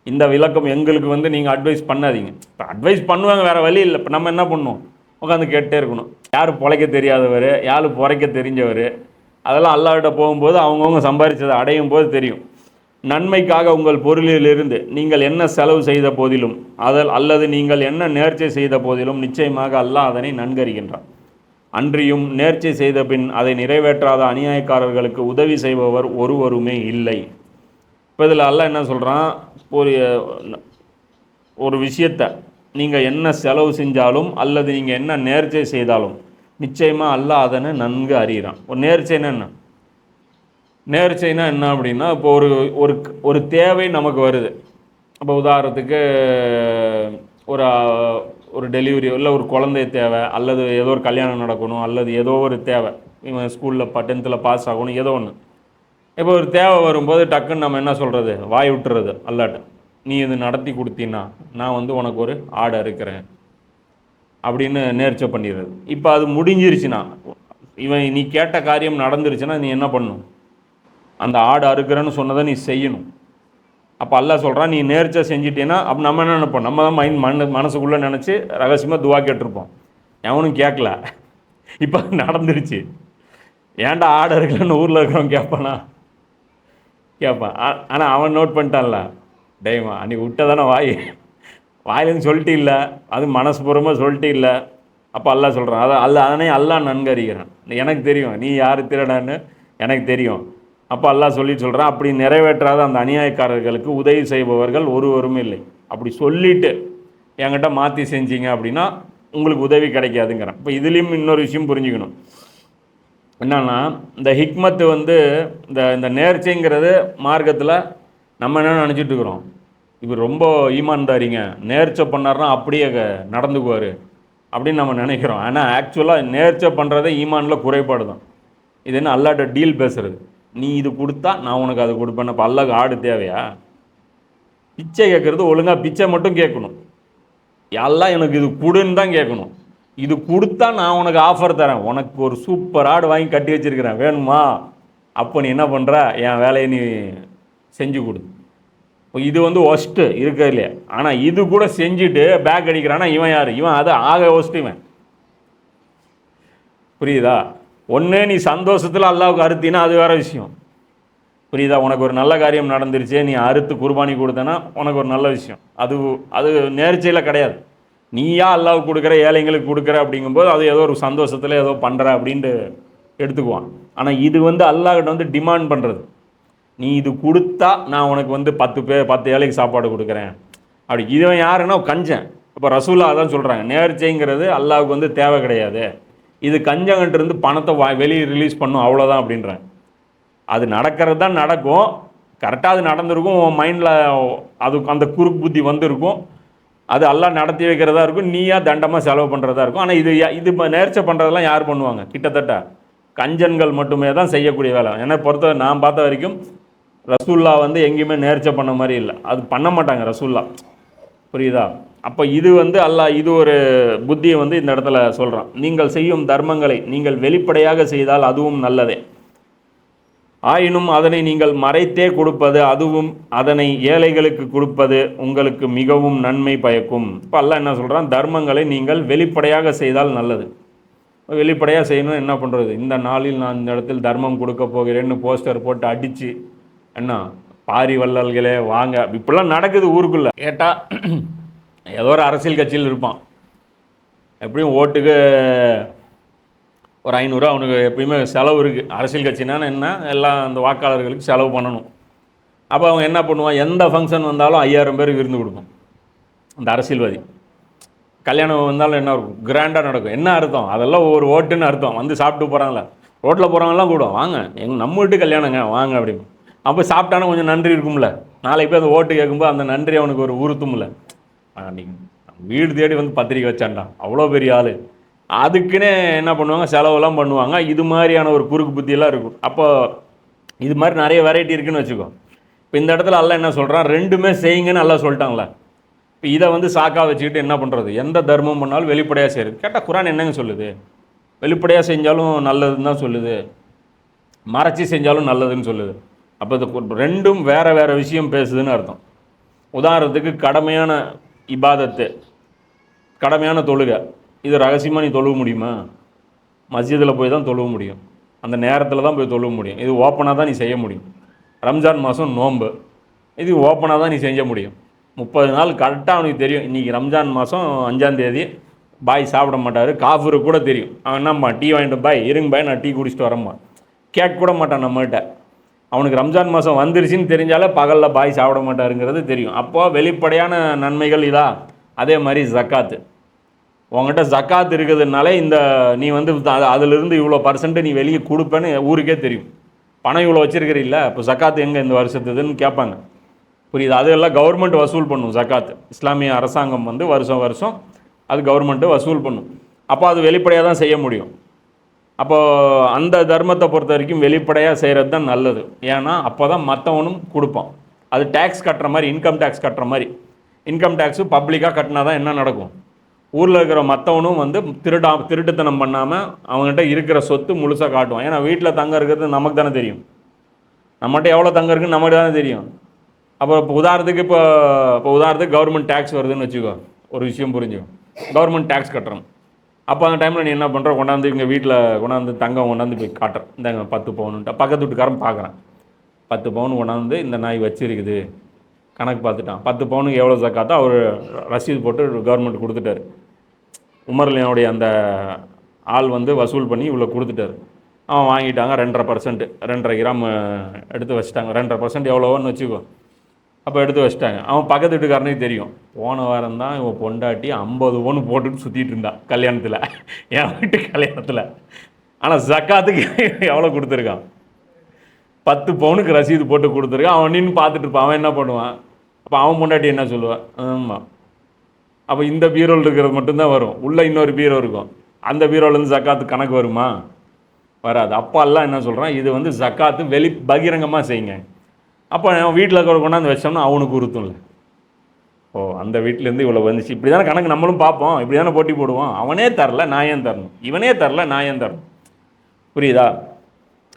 இந்த விளக்கம் எங்களுக்கு நீங்கள் அட்வைஸ் பண்ணாதீங்க. இப்போ அட்வைஸ் பண்ணுவாங்க, வேறு வழி இல்லை. இப்போ நம்ம என்ன பண்ணணும்? உட்காந்து கேட்டே இருக்கணும். யார் பொழைக்க தெரியாதவர், யார் பொறைக்க தெரிஞ்சவர், அதெல்லாம் அல்லாஹ்கிட்ட போகும்போது அவங்கவுங்க சம்பாதிச்சதை அடையும் போது தெரியும். நன்மைக்காக உங்கள் பொருளிலிருந்து நீங்கள் என்ன செலவு செய்த போதிலும் அல்லது நீங்கள் என்ன நேர்ச்சை செய்த போதிலும் நிச்சயமாக அல்லாஹ் அதனை நன்கறிகின்றான். அன்றியும் நேர்ச்சை செய்த பின் அதை நிறைவேற்றாத அநியாயக்காரர்களுக்கு உதவி செய்பவர் ஒருவருமே இல்லை. இப்போ இதில் அல்லாஹ் என்ன சொல்கிறான்? ஒரு விஷயத்தை நீங்கள் என்ன செலவு செஞ்சாலும் அல்லது நீங்கள் என்ன நேர்ச்சை செய்தாலும் நிச்சயமாக அல்லாஹ் அதனை நன்கு அறிகிறான். ஒரு நேர்ச்சைன்னா என்ன? நேர்ச்சைனா என்ன அப்படின்னா, இப்போ ஒரு தேவை நமக்கு வருது. அப்போ உதாரணத்துக்கு ஒரு டெலிவரி, இல்லை ஒரு குழந்தை தேவை, அல்லது ஏதோ ஒரு கல்யாணம் நடக்கணும், அல்லது ஏதோ ஒரு தேவை, இவன் ஸ்கூலில் 10th பாஸ் ஆகணும், ஏதோ ஒன்று. இப்போ ஒரு தேவை வரும்போது டக்குன்னு நம்ம என்ன சொல்கிறது? வாய் விட்டுறது அல்லாட்ட, நீ இது நடத்தி கொடுத்தீன்னா நான் உனக்கு ஒரு ஆடை இருக்கிறேன் அப்படின்னு நேர்ச்சை பண்ணிடுறது. இப்போ அது முடிஞ்சிருச்சுன்னா, நீ கேட்ட காரியம் நடந்துருச்சுன்னா நீ என்ன பண்ணணும்? அந்த ஆடு அறுக்கிறேன்னு சொன்னதை நீ செய்யணும். அப்போ அல்லாஹ் சொல்கிறான், நீ நேர்ச்சை செஞ்சிட்டேன்னா அப்போ நம்ம என்ன நினைப்போம்? நம்ம தான் மனசுக்குள்ளே நினச்சி ரகசியமாக துவா கேட்டிருப்போம், எவனும் கேட்கல. இப்போ நடந்துருச்சு, ஏன்டா ஆடு அறுக்கலன்னு ஊரில் இருக்கிறவன் கேட்பான். ஆனால் அவன் நோட் பண்ணிட்டான்ல, டேய்மா நீ விட்டதானே வாயிலேருந்து சொல்லிட்டு இல்லை, அது மனசுபூர்வமாக சொல்லிட்டு இல்லை. அப்போ அல்லாஹ் சொல்கிறான், அதனை அல்லாஹ் நன்கு அறிகிறான். எனக்கு தெரியும் நீ யார் திருடான்னு எனக்கு தெரியும். அப்போ அல்லாஹ் சொல்கிறான், அப்படி நிறைவேற்றாத அந்த அநியாயக்காரர்களுக்கு உதவி செய்பவர்கள் ஒருவரும் இல்லை. அப்படி சொல்லிவிட்டு என்கிட்ட மாற்றி செஞ்சீங்க அப்படின்னா உங்களுக்கு உதவி கிடைக்காதுங்கிறான். இப்போ இதுலேயும் இன்னொரு விஷயம் புரிஞ்சுக்கணும். என்னன்னா, இந்த ஹிக்மத்து இந்த நேர்ச்சைங்கிறது மார்க்கத்தில் நம்ம என்ன நினச்சிட்டு இருக்கிறோம்? இவர் ரொம்ப ஈமான்தாரிங்க, நேர்ச்சை பண்ணார்னா அப்படியே நடந்துக்குவார் அப்படின்னு நம்ம நினைக்கிறோம். ஆனால் ஆக்சுவலாக நேர்ச்சை பண்ணுறதே ஈமானில் குறைபாடு தான். இது என்ன அல்லாட்ட டீல் பேசுகிறது? நீ இது கொடுத்தா நான் உனக்கு அது கொடுப்பேன். இப்போ அல்லாஹ்க்கு ஆடு தேவையா? பிச்சை கேட்குறது ஒழுங்காக பிச்சை மட்டும் கேட்கணும். எல்லாம் எனக்கு இது கொடுன்னு தான் கேட்கணும். இது கொடுத்தா நான் உனக்கு ஆஃபர் தரேன், உனக்கு ஒரு சூப்பர் ஆடு வாங்கி கட்டி வச்சுருக்கிறேன், வேணுமா? அப்போ நீ என்ன பண்ணுற? என் வேலையை நீ செஞ்சு கொடு. இப்போ இது ஒஸ்ட்டு இருக்க இல்லையா? ஆனால் இது கூட செஞ்சுட்டு பேக் அடிக்கிறான்னா இவன் யார்? இவன் அது ஆக ஒஸ்ட்டு இவன். புரியுதா? ஒன்று நீ சந்தோஷத்தில் அல்லாவுக்கு அறுத்தினா அது வேறு விஷயம். புரியுதா? உனக்கு ஒரு நல்ல காரியம் நடந்துருச்சு, நீ அறுத்து குர்பானி கொடுத்தனா உனக்கு ஒரு நல்ல விஷயம். அது நேர்ச்சையில் கிடையாது. நீயா அல்லாவுக்கு கொடுக்குற, ஏழைங்களுக்கு கொடுக்குற அப்படிங்கும்போது அது ஏதோ ஒரு சந்தோஷத்தில் ஏதோ பண்ணுற அப்படின்ட்டு எடுத்துக்குவான். ஆனால் இது அல்லாஹ்கிட்ட டிமாண்ட் பண்ணுறது, நீ இது கொடுத்தா நான் உனக்கு 10 ஏழைக்கு சாப்பாடு கொடுக்குறேன் அப்படி. இதுவன் யாருன்னா கஞ்சன். அப்போ ரசூலா அதான் சொல்கிறாங்க, நேர்ச்சைங்கிறது அல்லாஹ்வுக்கு வந்து தேவை கிடையாது, இது கஞ்சங்கன்ட்டு பணத்தை வெளியே ரிலீஸ் பண்ணும் அவ்வளோதான் அப்படின்றாங்க. அது நடக்கிறது தான் நடக்கும், கரெக்டாக அது நடந்திருக்கும், உன் மைண்டில் அதுக்கு அந்த குறுக்கு புத்தி வந்திருக்கும், அது அல்லாஹ் நடத்தி வைக்கிறதா இருக்கும், நீயா தண்டமாக செலவு பண்ணுறதா இருக்கும். ஆனால் இது நேர்ச்சை பண்ணுறதெல்லாம் யார் பண்ணுவாங்க? கிட்டத்தட்ட கஞ்சன்கள் மட்டுமே தான் செய்யக்கூடிய வேலை. என்னை பொறுத்த நான் பார்த்த வரைக்கும் ரசூல்லா வந்து எங்கேயுமே நேர்ச்சை பண்ண மாதிரி இல்லை, அது பண்ண மாட்டாங்க ரசூல்லா. புரியுதா? அப்போ இது வந்து அல்லாஹ் இது ஒரு புத்தியை வந்து இந்த இடத்துல சொல்கிறான். நீங்கள் செய்யும் தர்மங்களை நீங்கள் வெளிப்படையாக செய்தால் அதுவும் நல்லதே, ஆயினும் அதனை நீங்கள் மறைத்தே கொடுப்பது, அதுவும் அதனை ஏழைகளுக்கு கொடுப்பது உங்களுக்கு மிகவும் நன்மை பயக்கும். இப்போ அல்லாஹ் என்ன சொல்கிறான்? தர்மங்களை நீங்கள் வெளிப்படையாக செய்தால் நல்லது. வெளிப்படையாக செய்யணும், என்ன பண்ணுறது? இந்த நாளில் நான் இந்த இடத்தில் தர்மம் கொடுக்க போகிறேன்னு போஸ்டர் போட்டு அடித்து, என்ன பாரி வள்ளல்களே வாங்க, இப்படிலாம் நடக்குது ஊருக்குள்ளே. கேட்டால் ஏதோ ஒரு அரசியல் கட்சியில் இருப்பான், எப்படியும் ஓட்டுக்கு ஒரு 500 அவனுக்கு எப்பயுமே செலவு இருக்குது. அரசியல் கட்சினா என்ன, எல்லாம் அந்த வாக்காளர்களுக்கு செலவு பண்ணணும். அப்போ அவன் என்ன பண்ணுவான்? எந்த ஃபங்க்ஷன் வந்தாலும் 5000 பேருக்கு விருந்து கொடுப்பான் அந்த அரசியல்வாதி. கல்யாணம் வந்தாலும் என்ன இருக்கும்? கிராண்டாக நடக்கும். என்ன அர்த்தம்? அதெல்லாம் ஒரு ஓட்டுன்னு அர்த்தம். வந்து சாப்பிட்டு போகிறாங்களே, ரோட்டில் போகிறவங்கலாம் கூட வாங்க, நம்ம வீட்டு கல்யாணங்க வாங்க அப்படின்னு. அப்போ சாப்பிட்டானா கொஞ்சம் நன்றி இருக்கும்ல, நாளைக்கு போய் அந்த ஓட்டு கேட்கும்போது அந்த நன்றி அவனுக்கு ஒரு உறுத்தும்ல. அன்றைக்கி வீடு தேடி வந்து பத்திரிக்கை வச்சான்டா, அவ்வளோ பெரிய ஆள், அதுக்குன்னே என்ன பண்ணுவாங்க? செலவெல்லாம் பண்ணுவாங்க. இது மாதிரியான ஒரு குறுக்கு புத்தியெல்லாம் இருக்கும். அப்போ இது மாதிரி நிறைய வெரைட்டி இருக்குதுன்னு வச்சுக்கோ. இப்போ இந்த இடத்துல அல்லாஹ் என்ன சொல்கிறான்? ரெண்டுமே செய்யுங்கன்னு அல்லாஹ் சொல்லிட்டாங்களே. இப்போ இதை வந்து சாக்கா வச்சுக்கிட்டு என்ன பண்ணுறது? எந்த தர்மம் பண்ணாலும் வெளிப்படையாக செய்கிறது. கேட்டால் குரான் என்னங்க சொல்லுது? வெளிப்படையாக செஞ்சாலும் நல்லதுன்னு தான் சொல்லுது, மறைச்சி செஞ்சாலும் நல்லதுன்னு சொல்லுது. அப்போ இது ரெண்டும் வேறு வேறு விஷயம் பேசுதுன்னு அர்த்தம். உதாரணத்துக்கு கடமையான இபாதத்து, கடமையான தொழுகை, இது ரகசியமாக நீ தொழுவ முடியுமா? மஸ்ஜிதில் போய் தான் தொழுவ முடியும், அந்த நேரத்தில் தான் போய் தொழுவ முடியும். இது ஓப்பனாக தான் நீ செய்ய முடியும். ரம்ஜான் மாதம் நோன்பு, இது ஓப்பனாக தான் நீ செஞ்ச முடியும். 30 நாள் கரெக்டாக அவனுக்கு தெரியும், இன்றைக்கி ரம்ஜான் மாதம் 5ஆம் தேதி, பாய் சாப்பிட மாட்டார், காஃபருக்கு கூட தெரியும். அவன் என்னம்மா டீ வாங்கிட்டு பாய் இருங்க பாய் நான் டீ குடிச்சிட்டு வரம்மா, கேட்க கூட மாட்டான் நம்மகிட்ட. அவனுக்கு ரம்ஜான் மாதம் வந்துருச்சுன்னு தெரிஞ்சாலே பகலில் பாய் சாப்பிட மாட்டாருங்கிறது தெரியும். அப்போது வெளிப்படையான நன்மைகள் இதா. அதே மாதிரி ஜக்காத்து, உங்கள்கிட்ட ஜக்காத் இருக்குதுனால இந்த நீ வந்து அதிலிருந்து இவ்வளோ % நீ வெளியே கொடுப்பேன்னு ஊருக்கே தெரியும். பணம் இவ்வளோ வச்சுருக்கிறீல்ல, இப்போ ஜக்காத்து எங்கே இந்த வருஷத்துதுன்னு கேட்பாங்க. புரியுது? அதெல்லாம் கவர்மெண்ட் வசூல் பண்ணும் ஜக்காத்து. இஸ்லாமிய அரசாங்கம் வந்து வருஷம் வருஷம் அது கவர்மெண்ட்டு வசூல் பண்ணும். அப்போ அது வெளிப்படையாக தான் செய்ய முடியும். அப்போது அந்த தர்மத்தை பொறுத்த வரைக்கும் வெளிப்படையாக செய்கிறது தான் நல்லது. ஏன்னா அப்போ தான் மற்றவனும் கொடுப்பான். அது டேக்ஸ் கட்டுற மாதிரி, இன்கம் டேக்ஸ் கட்டுற மாதிரி. இன்கம் டேக்ஸு பப்ளிக்காக கட்டினா தான் என்ன நடக்கும்? ஊரில் இருக்கிற மற்றவனும் வந்து திருட்டுத்தனம் பண்ணாமல் அவங்ககிட்ட இருக்கிற சொத்து முழுசாக காட்டுவான். ஏன்னா வீட்டில் தங்கம் இருக்கிறது நமக்கு தானே தெரியும், நம்மகிட்ட எவ்வளோ தங்கம் இருக்குன்னு நமக்கு தானே தெரியும். அப்போ உதாரணத்துக்கு இப்போ உதாரணத்துக்கு கவர்மெண்ட் டேக்ஸ் வருதுன்னு வச்சுக்கோ, ஒரு விஷயம் புரிஞ்சுக்கும், கவர்மெண்ட் டேக்ஸ் கட்டுறோம். அப்போ அந்த டைமில் நீ என்ன பண்ணுற? கொண்டாந்து இங்கே வீட்டில் கொண்டாந்து தங்கம் கொண்டாந்து போய் காட்டுறேன், இந்தாங்க 10 பவுனுன்ட்டு. பக்கத்து வீட்டுக்காரன் பார்க்குறான், 10 பவுன் கொண்டாந்து இந்த நாய் வச்சிருக்குது, கணக்கு பார்த்துட்டான். 10 பவுனுக்கு எவ்வளோ ஜக்காத்தோ அவர் ரசீது போட்டு கவர்மெண்ட் கொடுத்துட்டாரு. உமர்லினுடைய அந்த ஆள் வந்து வசூல் பண்ணி இவ்வளோ கொடுத்துட்டாரு. அவன் வாங்கிட்டாங்க 2.5%, 2.5 கிராம் எடுத்து வச்சுட்டாங்க. 2.5% எவ்வளோன்னு வச்சுக்கோ. அப்போ எடுத்து வச்சுட்டாங்க. அவன் பக்கத்து வீட்டுக்காரனுக்கு தெரியும், போன வாரம் தான் இவன் பொண்டாட்டி 50 பவுன் போட்டுட்டு சுற்றிட்டு இருந்தான் கல்யாணத்தில், என் வீட்டு கல்யாணத்தில். ஆனால் ஜக்காத்துக்கு எவ்வளோ கொடுத்துருக்கான்? 10 பவுனுக்கு ரசீது போட்டு கொடுத்துருக்கான். அவன் நின்று பார்த்துட்டு இருப்பான். அவன் என்ன பண்ணுவான்? அப்போ அவன் பொண்டாட்டி என்ன சொல்லுவான்? ஆமாம். அப்போ இந்த பீரோவில் இருக்கிறது மட்டும்தான் வரும், உள்ளே இன்னொரு பீரோ இருக்கும், அந்த பீரோலேருந்து ஜக்காத்து கணக்கு வருமா? வராது. அப்போ எல்லாம் என்ன சொல்கிறான்? இது வந்து ஜக்காத்து பகிரங்கமாக செய்யுங்க. அப்போ வீட்டில் இருக்கிற கொண்டாந்து வச்சோம்னா அவனுக்கு உறுத்தும்ல, ஓ அந்த வீட்டிலேருந்து இவ்வளோ வந்துச்சு, இப்படி தானே கணக்கு நம்மளும் பார்ப்போம், இப்படி தானே போட்டி போடுவோம். அவனே தரல நான் ஏன் தரணும், இவனே தரல நான் ஏன் தரணும். புரியுதா?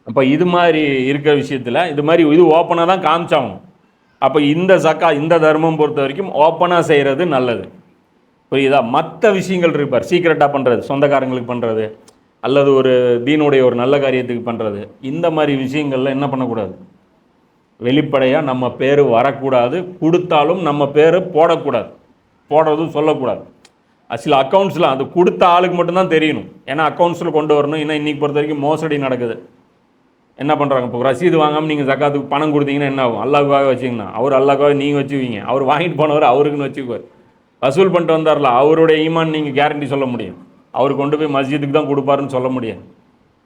அப்போ இது மாதிரி இருக்கிற விஷயத்தில் இது மாதிரி இது ஓப்பனாக தான் காமிச்சாகணும். அப்போ இந்த தர்மம் பொறுத்த வரைக்கும் ஓப்பனாக செய்கிறது நல்லது. புரியுதா? மற்ற விஷயங்கள் இருப்பார், சீக்கிரட்டாக பண்ணுறது, சொந்தக்காரங்களுக்கு பண்ணுறது, அல்லது ஒரு தீனுடைய ஒரு நல்ல காரியத்துக்கு பண்ணுறது, இந்த மாதிரி விஷயங்களில் என்ன பண்ணக்கூடாது? வெளிப்படையாக நம்ம பேர் வரக்கூடாது, கொடுத்தாலும் நம்ம பேர் போடக்கூடாது, போடுறதும் சொல்லக்கூடாது. சில அக்கௌண்ட்ஸில் அது கொடுத்த ஆளுக்கு மட்டும்தான் தெரியணும். ஏன்னா அக்கௌண்ட்ஸில் கொண்டு வரணும். ஏன்னா இன்றைக்கி பொறுத்த வரைக்கும் மோசடி நடக்குது. என்ன பண்ணுறாங்க? இப்போ ரசீது வாங்காமல் நீங்கள் ஜக்காத்துக்கு பணம் கொடுத்தீங்கன்னா என்ன ஆகும்? அல்லாஹ்வுக்காக வச்சிங்கன்னா அவர் அல்லாஹ்வுக்காக நீங்கள் வச்சுக்குவீங்க, அவர் வாங்கிட்டு போனவர் அவருக்குன்னு வச்சுக்குவார். வசூல் பண்ணிட்டு வந்தார்ல, அவருடைய ஈமான் நீங்கள் கேரண்டி சொல்ல முடியும்? அவர் கொண்டு போய் மஸ்ஜிதுக்கு தான் கொடுப்பாருன்னு சொல்ல முடியும்.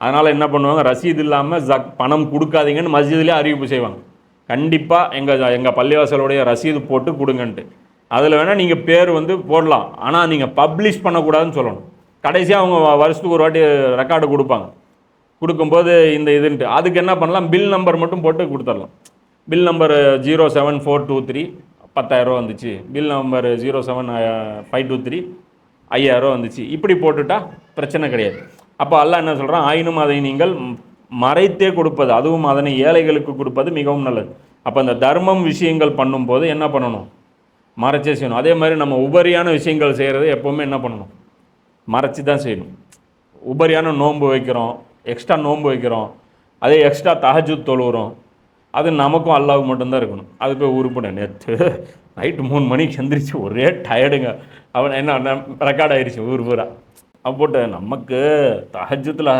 அதனால் என்ன பண்ணுவாங்க, ரசீது இல்லாமல் பணம் கொடுக்காதீங்கன்னு மஸ்ஜிதுலேயே அறிவிப்பு செய்வாங்க. கண்டிப்பாக எங்கள் பள்ளிவாசலுடைய ரசீது போட்டு கொடுங்கன்ட்டு. அதில் வேணால் நீங்கள் பேர் வந்து போடலாம், ஆனால் நீங்கள் பப்ளிஷ் பண்ணக்கூடாதுன்னு சொல்லணும். கடைசியாக அவங்க வருஷத்துக்கு ஒரு வாட்டி ரெக்கார்டு கொடுப்பாங்க. கொடுக்கும்போது இந்த இதுன்ட்டு அதுக்கு என்ன பண்ணலாம், பில் நம்பர் மட்டும் போட்டு கொடுத்துடலாம். பில் நம்பர் 07423 10,000 வந்துச்சு, பில் நம்பர் 07523 5,000 வந்துச்சு, இப்படி போட்டுட்டா பிரச்சனை கிடையாது. அப்போ அல்லாஹ் என்ன சொல்கிறான், ஆயினும் அதை நீங்கள் மறைத்தே கொடுப்பது, அதுவும் அதனை ஏழைகளுக்கு கொடுப்பது மிகவும் நல்லது. அப்போ அந்த தர்மம் விஷயங்கள் பண்ணும்போது என்ன பண்ணணும், மறைச்சே செய்யணும். அதே மாதிரி நம்ம உபரியான விஷயங்கள் செய்கிறது எப்போவுமே என்ன பண்ணணும், மறைச்சி தான் செய்யணும். உபரியான நோன்பு வைக்கிறோம், எக்ஸ்ட்ரா நோன்பு வைக்கிறோம், அதே எக்ஸ்ட்ரா தஹஜுத் தொழுகிறோம், அது நமக்கும் அல்லாவுக்கு மட்டும்தான் இருக்கணும். அது போய் உருப்பட நேற்று நைட்டு 3 மணிக்கு எந்திரிச்சு ஒரே டயர்டுங்க, அவன் என்ன ரெக்கார்ட் ஆயிடுச்சு ஊர் பூரா. போட்டு நமக்கு தஹஜுத்தில்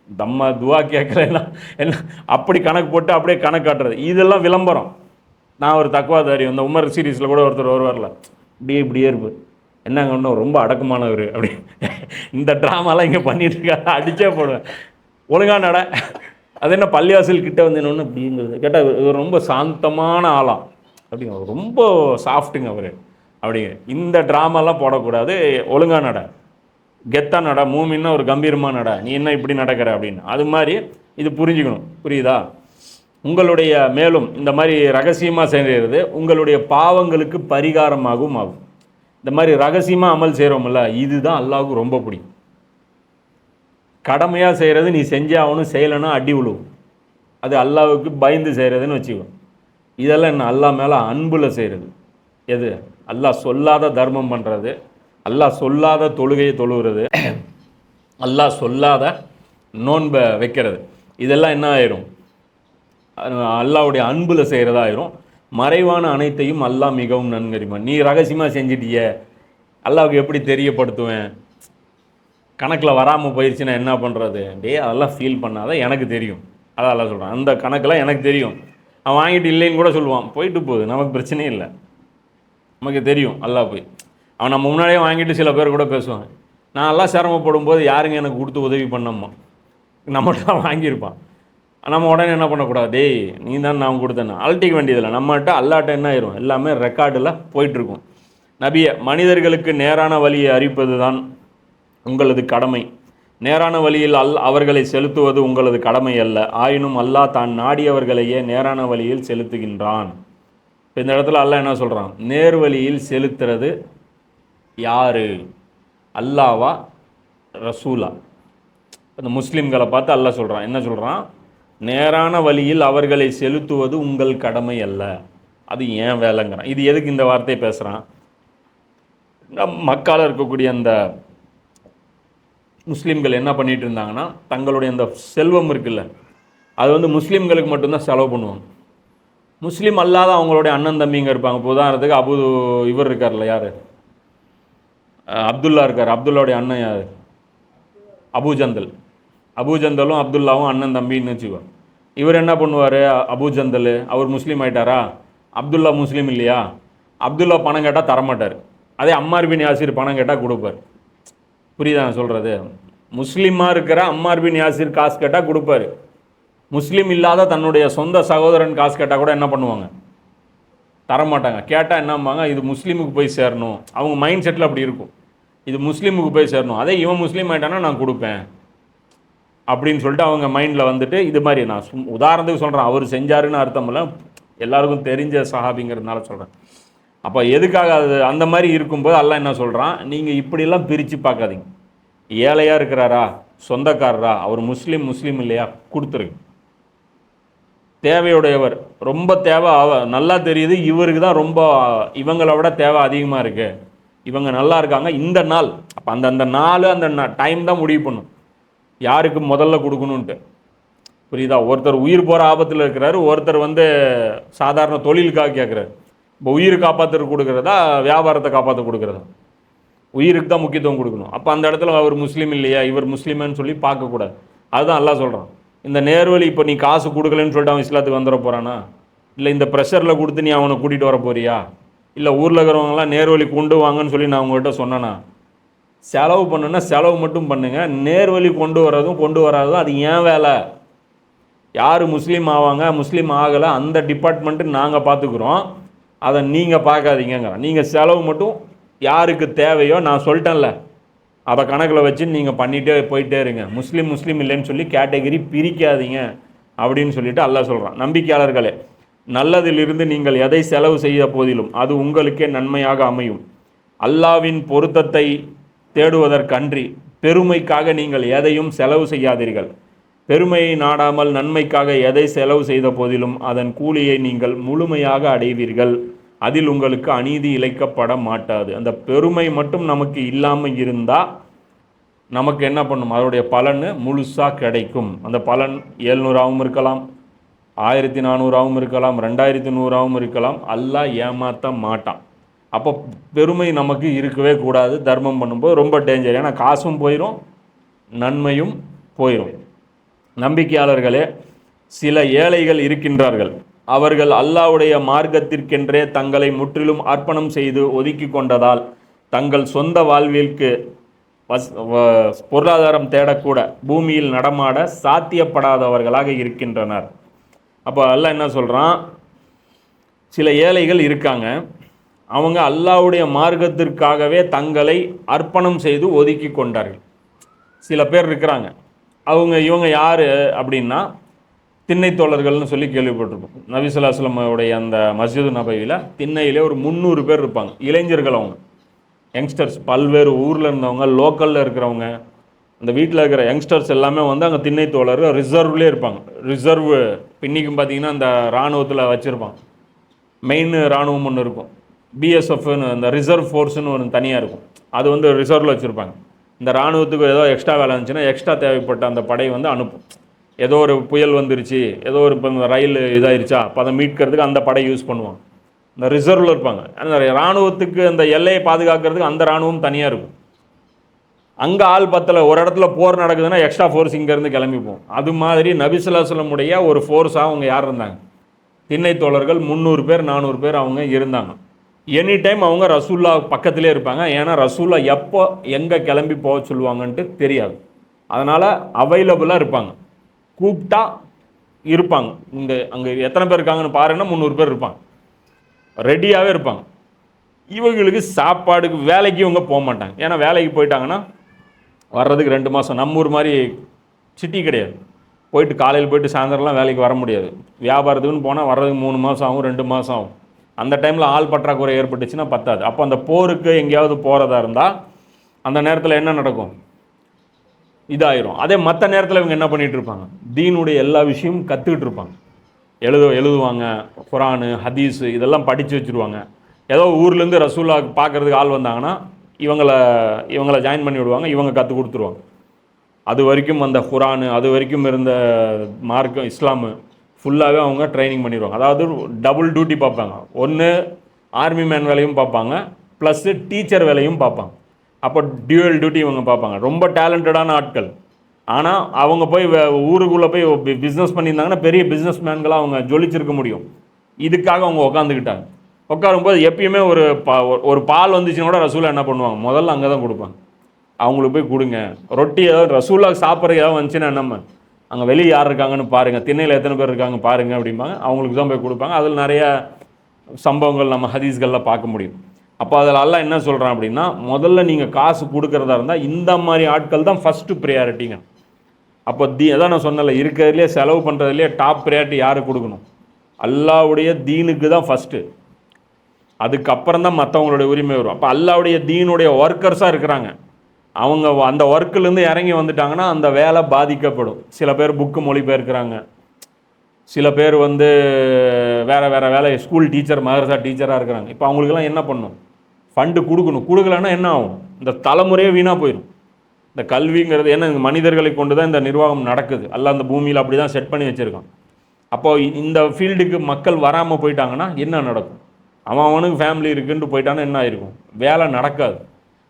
நம்ம துவா கேட்கலன்னா என்ன அப்படி கணக்கு போட்டு அப்படியே கணக்கு காட்டுறது, இதெல்லாம் விளம்பரம். நான் ஒரு தக்குவாதாரி, இந்த உமர் சீரீஸில் கூட ஒருத்தர் வருவார்ல, இப்படியே இருப்பார், என்னங்க ஒன்றும் ரொம்ப அடக்கமானவர் அப்படி. இந்த ட்ராமாலாம் இங்கே பண்ணிட்டு இருக்காரு, அடித்தே போடுவேன். ஒழுங்காக நட, அது என்ன பள்ளிவாசல் கிட்டே வந்து என்னொன்று அப்படிங்கிறது கேட்டால் இவர் ரொம்ப சாந்தமான ஆளாம் அப்படிங்க, ரொம்ப சாஃப்ட்டுங்க அவர் அப்படிங்க. இந்த ட்ராமாலாம் போடக்கூடாது, ஒழுங்காக நட, கெத்தா நட, மூமின்னா ஒரு கம்பீரமாக நட, நீ என்ன இப்படி நடக்கிற அப்படின்னு. அது மாதிரி இது புரிஞ்சுக்கணும், புரியுதா? உங்களுடைய மேலும் இந்த மாதிரி ரகசியமாக செய்கிறது உங்களுடைய பாவங்களுக்கு பரிகாரமாகவும் ஆகும். இந்த மாதிரி ரகசியமாக அமல் செய்கிறோம்ல, இதுதான் அல்லாஹ்வுக்கு ரொம்ப பிடிக்கும். கடமையாக செய்கிறது நீ செஞ்சே ஆகணும், செய்யலைன்னா அடி விழுவும். அது அல்லாஹ்வுக்கு பயந்து செய்கிறதுன்னு வச்சுக்கோ. இதெல்லாம் என்ன, அல்லாஹ் மேலே அன்பில் செய்கிறது. எது, அல்லாஹ் சொல்லாத தர்மம் பண்ணுறது, அல்லாஹ் சொல்லாத தொழுகையை தொழுகிறது, அல்லாஹ் சொல்லாத நோன்பை வைக்கிறது, இதெல்லாம் என்ன ஆயிரும், அல்லாஹ்வுடைய அன்பில் செய்கிறதா ஆயிரும். மறைவான அனைத்தையும் அல்லாஹ் மிகவும் நன்கறிவான். நீ ரகசியமாக செஞ்சிட்டிய, அல்லாஹ்வுக்கு எப்படி தெரியப்படுத்துவேன், கணக்கில் வராமல் போயிடுச்சுன்னா என்ன பண்ணுறது, அதெல்லாம் ஃபீல் பண்ணாத, எனக்கு தெரியும். அதான் அல்லாஹ் சொல்கிறான், அந்த கணக்கெல்லாம் எனக்கு தெரியும். அவன் வாங்கிட்டு இல்லைன்னு கூட சொல்லுவான், போயிட்டு போகுது, நமக்கு பிரச்சனையே இல்லை, நமக்கு தெரியும். அல்லாஹ் போய் அவன் நம்ம முன்னாடியே வாங்கிட்டு சில பேர் கூட பேசுவாங்க, நான் எல்லாம் சிரமப்படும் போது யாருங்க எனக்கு கொடுத்து உதவி பண்ணம்மா, நம்மகிட்ட தான் வாங்கியிருப்பான். நம்ம உடனே என்ன பண்ணக்கூடாது, நீ தான் நான் கொடுத்தேன்னு அழட்டிக்க வேண்டியதில்லை. நம்மகிட்ட அல்லாட்ட என்ன ஆயிரும், எல்லாமே ரெக்கார்டில் போயிட்டுருக்கும். நபிய, மனிதர்களுக்கு நேரான வழியை அறிவிப்பது தான் உங்களது கடமை, நேரான வழியில் அவர்களை செலுத்துவது உங்களது கடமை அல்ல. ஆயினும் அல்லாஹ் தான் நாடியவர்களையே நேரான வழியில் செலுத்துகின்றான். இப்போ இந்த இடத்துல அல்லாஹ் என்ன சொல்கிறான், நேர் வழியில் செலுத்துறது யாரு, அல்லாவா ரசூலா? இந்த முஸ்லீம்களை பார்த்து அல்லாஹ் சொல்கிறான், என்ன சொல்கிறான், நேரான வழியில் அவர்களை செலுத்துவது உங்கள் கடமை அல்ல, அது ஏன் வேலைங்கிறான். இது எதுக்கு இந்த வார்த்தையை பேசுகிறான், மக்கால இருக்கக்கூடிய அந்த முஸ்லீம்கள் என்ன பண்ணிட்டு இருந்தாங்கன்னா, தங்களுடைய அந்த செல்வம் இருக்குல்ல, அது வந்து முஸ்லீம்களுக்கு மட்டும்தான் செலவு பண்ணுவாங்க. முஸ்லீம் அல்லாத அவங்களுடைய அண்ணன் தம்பிங்க இருப்பாங்க. இப்போ உதாரணத்துக்கு இவர் இருக்கார்ல, யார், அப்துல்லா இருக்கார், அப்துல்லாவுடைய அண்ணன் யார், அபூஜந்தலும் அப்துல்லாவும் அண்ணன் தம்பின்னு வச்சுக்கோ. இவர் என்ன பண்ணுவார், அபூஜந்தல் அவர் முஸ்லீம் ஆகிட்டாரா, அப்துல்லா முஸ்லீம் இல்லையா, அப்துல்லா பணம் கேட்டால் தரமாட்டார். அதே அம்மார் பின் யாசிர் பணம் கேட்டால் கொடுப்பார். புரியுதா நான் சொல்கிறது, முஸ்லீமாக இருக்கிற அம்மார் பின் யாசிர் காசு கேட்டால் கொடுப்பாரு. முஸ்லீம் இல்லாத தன்னுடைய சொந்த சகோதரன் காசு கேட்டால் கூட என்ன பண்ணுவாங்க, தரமாட்டாங்க. கேட்டால் என்னம்பாங்க, இது முஸ்லீமுக்கு போய் சேரணும், அவங்க மைண்ட் செட்டில் அப்படி இருக்கும், இது முஸ்லீமுக்கு போய் சேரணும், அதே இவன் முஸ்லீம் ஆகிட்டானா நான் கொடுப்பேன் அப்படின்னு சொல்லிட்டு அவங்க மைண்டில் வந்துட்டு, இது மாதிரி நான் உதாரணத்துக்கு சொல்கிறேன், அவர் செஞ்சாருன்னு அர்த்தம் இல்லை, எல்லாருக்கும் தெரிஞ்ச சஹாபிங்கிறதுனால சொல்கிறேன். அப்போ எதுக்காக அது அந்த மாதிரி இருக்கும்போது அல்லாஹ் என்ன சொல்கிறான், நீங்கள் இப்படிலாம் பிரித்து பார்க்காதீங்க. ஏழையாக இருக்கிறாரா, சொந்தக்காரரா, அவர் முஸ்லீம் இல்லையா, கொடுத்துருங்க. தேவையுடையவர், ரொம்ப தேவை நல்லா தெரியுது, இவருக்கு தான் ரொம்ப இவங்களை விட தேவை அதிகமாக இருக்குது, இவங்க நல்லா இருக்காங்க இந்த நாள், அப்போ அந்த நாள் அந்த டைம் தான் முடிவு பண்ணும் யாருக்கு முதல்ல கொடுக்கணுன்ட்டு. புரியுதா? ஒருத்தர் உயிர் போகிற ஆபத்தில் இருக்கிறாரு, ஒருத்தர் வந்து சாதாரண தொழிலுக்காக கேட்குறாரு. இப்போ உயிர் காப்பாற்றுறதுக்கு கொடுக்குறதா, வியாபாரத்தை காப்பாற்ற கொடுக்குறதா? உயிருக்கு தான் முக்கியத்துவம் கொடுக்கணும். அப்போ அந்த இடத்துல அவர் முஸ்லீம் இல்லையா, இவர் முஸ்லீம்னு சொல்லி பார்க்கக்கூடாது. அதுதான் அல்லாஹ் சொல்கிறான். இந்த நேர்வழி, இப்போ நீ காசு கொடுக்கலன்னு சொல்லிட்டு அவன் இஸ்லாத்துக்கு வந்துட போகிறானா, இல்லை இந்த ப்ரெஷரில் கொடுத்து நீ அவனை கூட்டிகிட்டு வர போறியா, இல்லை ஊரில் இருக்கிறவங்களாம் நேர்வழி கொண்டு வாங்கன்னு சொல்லி நான் உங்கள்கிட்ட சொன்னேன்னா? செலவு பண்ணுன்னா செலவு மட்டும் பண்ணுங்க, நேர்வழி கொண்டு வர்றதும் கொண்டு வராததும் அது ஏன் வேலை. யார் முஸ்லீம் ஆவாங்க முஸ்லீம் ஆகலை அந்த டிபார்ட்மெண்ட்டு நாங்கள் பார்த்துக்குறோம், அதை நீங்கள் பார்க்காதீங்கிறோம். நீங்கள் செலவு மட்டும் யாருக்கு தேவையோ நான் சொல்லிட்டேன்ல, அதை கணக்கில் வச்சு நீங்கள் பண்ணிகிட்டே போயிட்டே இருங்க. முஸ்லீம் முஸ்லீம் இல்லைன்னு சொல்லி கேட்டகரி பிரிக்காதீங்க அப்படின்னு சொல்லிட்டு அல்லாஹ் சொல்கிறான். நம்பிக்கையாளர்களே, நல்லதிலிருந்து நீங்கள் எதை செலவு செய்த போதிலும் அது உங்களுக்கே நன்மையாக அமையும். அல்லாவின் பொருத்தத்தை தேடுவதற்கன்றி பெருமைக்காக நீங்கள் எதையும் செலவு செய்யாதீர்கள். பெருமையை நாடாமல் நன்மைக்காக எதை செலவு செய்த போதிலும் அதன் கூலியை நீங்கள் முழுமையாக அடைவீர்கள். அதில் உங்களுக்கு அநீதி இழைக்கப்பட மாட்டாது. அந்த பெருமை மட்டும் நமக்கு இல்லாமல் இருந்தால் நமக்கு என்ன பண்ணும், அதனுடைய பலன் முழுசாக கிடைக்கும். அந்த பலன் 700ஆகவும் இருக்கலாம், 1400ஆகவும் இருக்கலாம், 2100ஆகவும் இருக்கலாம். அல்லாஹ் ஏமாற்ற மாட்டான். அப்போ பெருமை நமக்கு இருக்கவே கூடாது. தர்மம் பண்ணும்போது ரொம்ப டேஞ்சர். ஏன்னா காசும் போயிடும், நன்மையும் போயிடும். நம்பிக்கையாளர்களே, சில ஏழைகள் இருக்கின்றார்கள். அவர்கள் அல்லாஹ்வுடைய மார்க்கத்திற்கென்றே தங்களை முற்றிலும் அர்ப்பணம் செய்து ஒதுக்கி கொண்டதால் தங்கள் சொந்த வாழ்விற்கு பொருளாதாரம் தேடக்கூட பூமியில் நடமாட சாத்தியப்படாதவர்களாக இருக்கின்றனர். அப்போ அல்லாஹ் என்ன சொல்கிறான், சில ஏழைகள் இருக்காங்க, அவங்க அல்லாஹ்வுடைய மார்க்கத்திற்காகவே தங்களை அர்ப்பணம் செய்து ஒதுக்கி கொண்டார்கள். சில பேர் இருக்கிறாங்க. இவங்க யார் அப்படின்னா திண்ணை தோழர்கள்னு சொல்லி கேள்விப்பட்டிருப்போம். நபி ஸல்லல்லாஹு அலைஹி வஸல்லம் அந்த மஸ்ஜிது நபவியில் திண்ணையிலே ஒரு 300 பேர் இருப்பாங்க. இளைஞர்கள், அவங்க யங்ஸ்டர்ஸ், பல்வேறு ஊரில் இருந்தவங்க, லோக்கலில் இருக்கிறவங்க, அந்த வீட்டில் இருக்கிற யங்ஸ்டர்ஸ் எல்லாமே அங்கே திண்ணை தோழர் ரிசர்வ்லேயே இருப்பாங்க. ரிசர்வ் பின்னிக்கும் பார்த்தீங்கன்னா அந்த இராணுவத்தில் வச்சுருப்பாங்க. மெயின் இராணுவம் ஒன்று இருக்கும், பிஎஸ்எஃப்னு, அந்த ரிசர்வ் ஃபோர்ஸ்னு ஒன்று தனியாக இருக்கும். அது ரிசர்வில் வச்சுருப்பாங்க. இந்த இராணுவத்துக்கு ஏதோ எக்ஸ்ட்ரா வேலை இருந்துச்சுன்னா எக்ஸ்ட்ரா தேவைப்பட்ட அந்த படை அனுப்பும். ஏதோ ஒரு புயல் வந்துருச்சு, ஏதோ ஒரு இப்போ ரயில் இதாயிருச்சா, அப்போ அதை மீட்கிறதுக்கு அந்த படை யூஸ் பண்ணுவாங்க. இந்த ரிசர்வில் இருப்பாங்க. அந்த இராணுவத்துக்கு அந்த எல்லையை பாதுகாக்கிறதுக்கு அந்த இராணுவம் தனியாக இருக்கும். அங்கே ஆள் பத்தலை, ஒரு இடத்துல போர் நடக்குதுன்னா எக்ஸ்ட்ரா ஃபோர்ஸ் இங்கேருந்து கிளம்பிப்போம். அது மாதிரி நபி ஸல்லல்லாஹு அலைஹி வஸல்லம் ஒரு ஃபோர்ஸாக அவங்க யார் இருந்தாங்க, திண்ணை தோழர்கள் 300 பேர் 400 பேர் அவங்க இருந்தாங்க. எனி டைம் அவங்க ரசூல்லா பக்கத்திலே இருப்பாங்க. ஏன்னா ரசூல்லா எப்போ எங்கே கிளம்பி போக சொல்லுவாங்கன்ட்டு தெரியாது. அதனால் அவைலபிளாக இருப்பாங்க. கூப்பிட்டா இருப்பாங்க. அங்கே எத்தனை பேர் இருக்காங்கன்னு பாருங்கன்னா 300 பேர் இருப்பாங்க, ரெடியாகவே இருப்பாங்க. இவங்களுக்கு சாப்பாடுக்கு வேலைக்கு இவங்க போக மாட்டாங்க. ஏன்னா வேலைக்கு போயிட்டாங்கன்னா வர்றதுக்கு 2 மாதம். நம்ம ஊர் மாதிரி சிட்டி கிடையாது. போயிட்டு காலையில் போயிட்டு சாயந்தரம்லாம் வேலைக்கு வர முடியாது. வியாபாரத்துக்குன்னு போனால் வர்றதுக்கு 3 மாதம் ஆகும், 2 மாதம் ஆகும். அந்த டைமில் ஆள் பற்றாக்குறை ஏற்பட்டுச்சுன்னா பத்தாது. அப்போ அந்த போருக்கு எங்கேயாவது போகிறதா இருந்தால் அந்த நேரத்தில் என்ன நடக்கும், இதாயிரும். அதே மற்ற நேரத்தில் இவங்க என்ன பண்ணிகிட்டு இருப்பாங்க, தீனுடைய எல்லா விஷயமும் கற்றுக்கிட்டு இருப்பாங்க. எழுதுவாங்க, குரானு ஹதீஸு இதெல்லாம் படித்து வச்சுருவாங்க. ஏதோ ஊர்லேருந்து ரசூலா பார்க்குறதுக்கு ஆள் வந்தாங்கன்னா இவங்கள ஜாயின் பண்ணி விடுவாங்க, இவங்க கற்றுக் கொடுத்துருவாங்க. அது வரைக்கும் அந்த குரானு, அது வரைக்கும் இருந்த மார்க்கம் இஸ்லாமு ஃபுல்லாகவே அவங்க ட்ரைனிங் பண்ணிடுவாங்க. அதாவது டபுள் டியூட்டி பார்ப்பாங்க. ஒன்று ஆர்மி மேன் வேலையும் பார்ப்பாங்க, ப்ளஸ்ஸு டீச்சர் வேலையும் பார்ப்பாங்க. அப்போ டியூவல் டியூட்டி இவங்க பார்ப்பாங்க. ரொம்ப டேலண்டடான ஆட்கள். ஆனால் அவங்க போய் ஊருக்குள்ளே போய் பிஸ்னஸ் பண்ணியிருந்தாங்கன்னா பெரிய பிஸ்னஸ் மேன்களாக அவங்க ஜொலிச்சிருக்க முடியும். இதுக்காக அவங்க உட்காந்துக்கிட்டாங்க. உட்காரும்போது எப்பயுமே ஒரு பால் வந்துச்சுன்னா கூட ரசூலா என்ன பண்ணுவாங்க, முதல்ல அங்கே தான் கொடுப்பாங்க. அவங்களுக்கு போய் கொடுங்க. ரொட்டி ஏதாவது ரசூலா சாப்பிட்றதுக்கு ஏதாவது வந்துச்சுன்னா என்னம்மா, அங்கே வெளியே யார் இருக்காங்கன்னு பாருங்கள், திண்ணையில் எத்தனை பேர் இருக்காங்க பாருங்கள் அப்படிம்பாங்க. அவங்களுக்கு தான் போய் கொடுப்பாங்க. அதில் நிறைய சம்பவங்கள் நம்ம ஹதீஸ்களில் பார்க்க முடியும். அப்போ அதில் அல்லாஹ் என்ன சொல்கிறான் அப்படின்னா, முதல்ல நீங்கள் காசு கொடுக்குறதா இருந்தால் இந்த மாதிரி ஆட்கள் தான் ஃபஸ்ட்டு ப்ரையாரிட்டிங்க. அப்போ அதான் நான் சொன்னல, இருக்கிறதுலே செலவு பண்ணுறதுலேயே டாப் ப்ரையாரிட்டி யாருக்கு கொடுக்கணும், அல்லாஹ்வுடைய தீனுக்கு தான் ஃபஸ்ட்டு. அதுக்கப்புறம் தான் மற்றவங்களுடைய உரிமை வரும். அப்போ அல்லாஹ்வுடைய தீனுடைய ஒர்க்கர்ஸாக இருக்கிறாங்க. அவங்க அந்த ஒர்க்குலேருந்து இறங்கி வந்துட்டாங்கன்னா அந்த வேலை பாதிக்கப்படும். சில பேர் புக்கு மொழிபெயர்க்கிறாங்க, சில பேர் வேறு வேலை, ஸ்கூல் டீச்சர், மதரசா டீச்சராக இருக்கிறாங்க. இப்போ அவங்களுக்கெல்லாம் என்ன பண்ணணும், ஃபண்டு கொடுக்கணும். கொடுக்கலன்னா என்ன ஆகும், இந்த தலைமுறையே வீணாக போயிடும். இந்த கல்விங்கிறது என்ன, மனிதர்களை கொண்டு தான் இந்த நிர்வாகம் நடக்குது. அல்லாஹ் அந்த பூமியில் அப்படி தான் செட் பண்ணி வச்சுருக்கான். அப்போது இந்த ஃபீல்டுக்கு மக்கள் வராமல் போயிட்டாங்கன்னா என்ன நடக்கும், அவனுக்கு ஃபேமிலி இருக்குன்ட்டு போயிட்டான்னா என்ன ஆயிருக்கும், வேலை நடக்காது.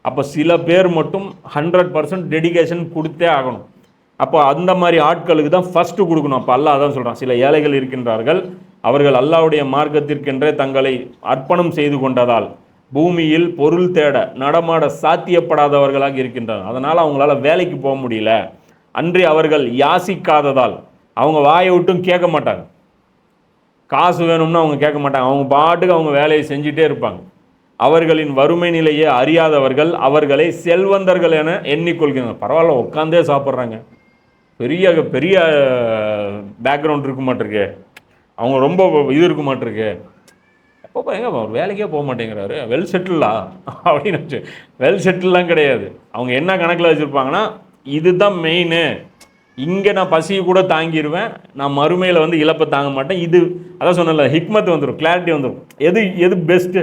அப்போ சில பேர் மட்டும் 100% டெடிகேஷன் கொடுத்தே ஆகணும். அப்போ அந்த மாதிரி ஆட்களுக்கு தான் ஃபஸ்ட்டு கொடுக்கணும். அப்போ அல்லாஹ் தான் சொல்கிறான், சில ஏழைகள் இருக்கின்றார்கள், அவர்கள் அல்லாஹ்வுடைய மார்க்கத்திற்கென்றே தங்களை அர்ப்பணம் செய்து கொண்டதால் பூமியில் பொருள் தேட நடமாட சாத்தியப்படாதவர்களாக இருக்கின்றனர். அதனால் அவங்களால வேலைக்கு போக முடியல. அன்றி அவர்கள் யாசிக்காததால் அவங்க வாயை விட்டும் கேட்க மாட்டாங்க. காசு வேணும்னு அவங்க கேட்க மாட்டாங்க. அவங்க பாட்டுக்கு அவங்க வேலையை செஞ்சுட்டே இருப்பாங்க. அவர்களின் வறுமை நிலையை அறியாதவர்கள் அவர்களை செல்வந்தர்கள் என எண்ணிக்கொள்கிறாங்க. பரவாயில்ல, உட்காந்தே சாப்பிட்றாங்க, பெரிய பெரிய பேக்ரவுண்ட் இருக்க மாட்டிருக்கு, அவங்க ரொம்ப இது இருக்க மாட்டிருக்கு, எப்போ எங்க அவர் வேலைக்கே போக மாட்டேங்கிறாரு, வெல் செட்டில்டா அப்படின்னு. வெல் செட்டில்லாம் கிடையாது. அவங்க என்ன கணக்கில் வச்சுருப்பாங்கன்னா, இதுதான் மெயினு, இங்கே நான் பசியை கூட தாங்கிடுவேன், நான் மறுமையில் வந்து இழப்பை தாங்க மாட்டேன். இது அதான் சொன்னல, ஹிக்மத் வந்துடும், கிளாரிட்டி வந்துடும். எது பெஸ்ட்டு,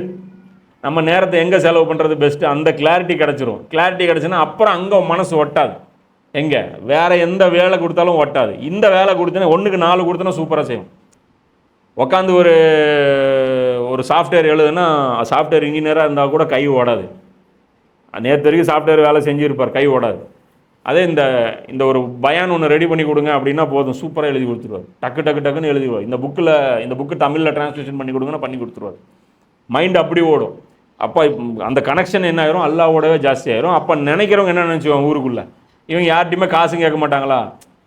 நம்ம நேரத்தை எங்கே செலவு பண்ணுறது பெஸ்ட்டு, அந்த கிளாரிட்டி கிடச்சிரும். கிளாரிட்டி கிடச்சுன்னா அப்புறம் அங்கே மனசு ஒட்டாது. எங்கே வேறு எந்த வேலை கொடுத்தாலும் ஒட்டாது. இந்த வேலை கொடுத்தேன்னா 1க்கு 4 கொடுத்தோன்னா சூப்பராக செய்யும். உட்காந்து ஒரு சாஃப்ட்வேர் எழுதுனா சாஃப்ட்வேர் இன்ஜினியராக இருந்தால் கூட கை ஓடாது. நேற்று வரைக்கும் சாஃப்ட்வேர் வேலை செஞ்சுருப்பார், கை ஓடாது. அதே இந்த ஒரு பயான் ஒன்று ரெடி பண்ணி கொடுங்க அப்படின்னா போதும், சூப்பராக எழுதி கொடுத்துருவார். டக்குன்னு எழுதிடுவார். இந்த புக்கு தமிழில் டிரான்ஸ்லேஷன் பண்ணி கொடுங்கன்னா பண்ணி கொடுத்துருவார். மைண்ட் அப்படி ஓடும். அப்போ அந்த கனெக்ஷன் என்ன ஆயிரும், அல்லாஹ்வோடவே ஜாஸ்தி ஆயிரும். அப்போ நினைக்கிறவங்க என்ன நினச்சிவாங்க, ஊருக்குள்ளே இவங்க யார்கிட்டையுமே காசும் கேட்க மாட்டாங்களா,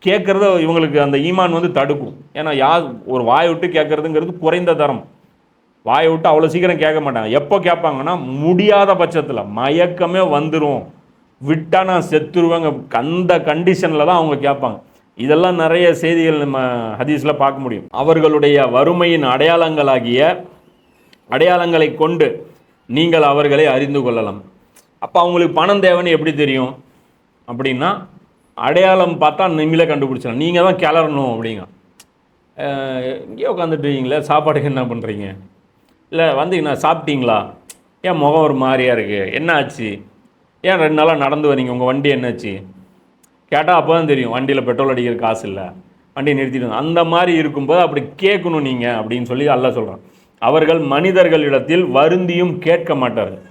கேட்குறத இவங்களுக்கு அந்த ஈமான் வந்து தடுக்கும். ஏன்னா ஒரு வாயை விட்டு கேட்குறதுங்கிறது குறைந்த தரம். வாயை விட்டு அவ்வளோ சீக்கிரம் கேட்க மாட்டாங்க. எப்போ கேட்பாங்கன்னா, முடியாத பட்சத்தில், மயக்கமே வந்துடும், விட்டால் நான் செத்துருவேங்க, அந்த கண்டிஷனில் தான் அவங்க கேட்பாங்க. இதெல்லாம் நிறைய செய்திகள் நம்ம ஹதீஸில் பார்க்க முடியும். அவர்களுடைய வறுமையின் அடையாளங்களை கொண்டு நீங்கள் அவர்களை அறிந்து கொள்ளலாம். அப்போ அவங்களுக்கு பணம் தேவைன்னு எப்படி தெரியும் அப்படின்னா, அடையாளம் பார்த்தா நீங்களே கண்டுபிடிச்சலாம். நீங்கள் தான் கிளறணும் அப்படிங்க. இங்கேயே உட்காந்துட்டுருக்கீங்களே, சாப்பாடுக்கு என்ன பண்ணுறீங்க, இல்லை வந்தீங்கன்னா சாப்பிட்டீங்களா, ஏன் முகம் ஒரு மாதிரியாக இருக்குது, என்ன ஆச்சு, ஏன் 2 நாளாக நடந்து வரீங்க, உங்கள் வண்டி என்னாச்சு கேட்டால் அப்போ தான் தெரியும், வண்டியில் பெட்ரோல் அடிக்கிற காசு இல்லை, வண்டியை நிறுத்திட்டு. அந்த மாதிரி இருக்கும்போது அப்படி கேட்கணும் நீங்கள் அப்படின்னு சொல்லி அல்லாஹ் சொல்கிறான். அவர்கள் மனிதர்களிடத்தில் வருந்தியும் கேட்க மாட்டார்கள்.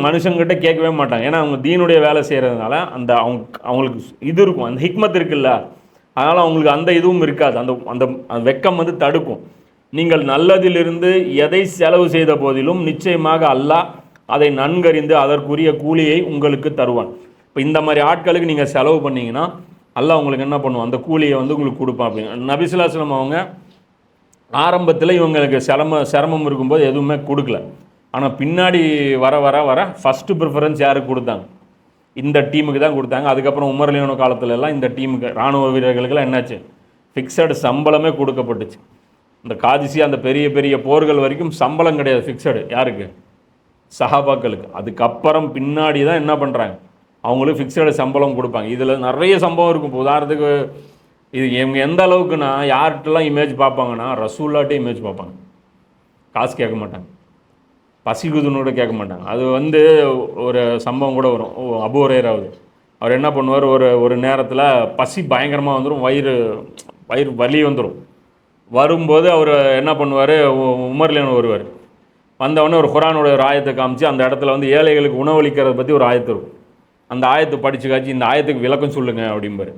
மனுஷங்கிட்ட கேட்கவே மாட்டாங்க. ஏன்னா அவங்க தீனுடைய வேலை செய்கிறதுனால அவங்களுக்கு இது இருக்கும், அந்த ஹிக்மத் இருக்குல்ல, அதனால் அவங்களுக்கு அந்த இதுவும் இருக்காது. அந்த வெக்கம் வந்து தடுக்கும். நீங்கள் நல்லதிலிருந்து எதை செலவு செய்த போதிலும் நிச்சயமாக அல்லாஹ் அதை நன்கறிந்து அதற்குரிய கூலியை உங்களுக்கு தருவான். இப்போ இந்த மாதிரி ஆட்களுக்கு நீங்கள் செலவு பண்ணிங்கன்னா அல்லாஹ் உங்களுக்கு என்ன பண்ணுவான், அந்த கூலியை வந்து உங்களுக்கு கொடுப்பான். அப்படிங்க நபி ஸல்லல்லாஹு அலைஹி வஸல்லம் அவங்க ஆரம்பத்தில் இவங்களுக்கு சிரமம் இருக்கும்போது எதுவுமே கொடுக்கல. ஆனால் பின்னாடி வர ஃபஸ்ட்டு ப்ரிஃபரன்ஸ் யாருக்கு கொடுத்தாங்க, இந்த டீமுக்கு தான் கொடுத்தாங்க. அதுக்கப்புறம் உமர் ரலியல்லாஹு காலத்துலலாம் இந்த டீமுக்கு, இராணுவ வீரர்களுக்கெல்லாம் என்னாச்சு, ஃபிக்ஸடு சம்பளமே கொடுக்கப்பட்டுச்சு. இந்த காதிசி அந்த பெரிய பெரிய போர்கள் வரைக்கும் சம்பளம் கிடையாது, ஃபிக்ஸடு. யாருக்கு, சஹாபாக்களுக்கு. அதுக்கப்புறம் பின்னாடி தான் என்ன பண்ணுறாங்க, அவங்களுக்கு ஃபிக்ஸடு சம்பளம் கொடுப்பாங்க. இதில் நிறைய சம்பவம் இருக்கும். இப்போ உதாரணத்துக்கு இது இவங்க எந்த அளவுக்குன்னா, யார்கிட்டலாம் இமேஜ் பார்ப்பாங்கன்னா, ரசூல்லாட்டே இமேஜ் பார்ப்பாங்க. காசு கேட்க மாட்டாங்க, பசிக்குதுன்னு கேட்க மாட்டாங்க. அது வந்து ஒரு சம்பவம் கூட வரும். அபூ ஹுரைராவுது, அவர் என்ன பண்ணுவார், ஒரு நேரத்தில் பசி பயங்கரமாக வந்துடும், வயிறு வலி வந்துடும். வரும்போது அவர் என்ன பண்ணுவார், உமர் ரலியல்லாஹு வருவார். வந்தவொடனே ஒரு குர்ஆனோட ஒரு ஆயத்தை காமிச்சு, அந்த இடத்துல வந்து ஏழைகளுக்கு உணவளிக்கிறத பற்றி ஒரு ஆயத்து இருக்கும். அந்த ஆயத்தை படித்து காய்ச்சி, இந்த ஆயத்துக்கு விளக்கம் சொல்லுங்கள் அப்படிம்பார்.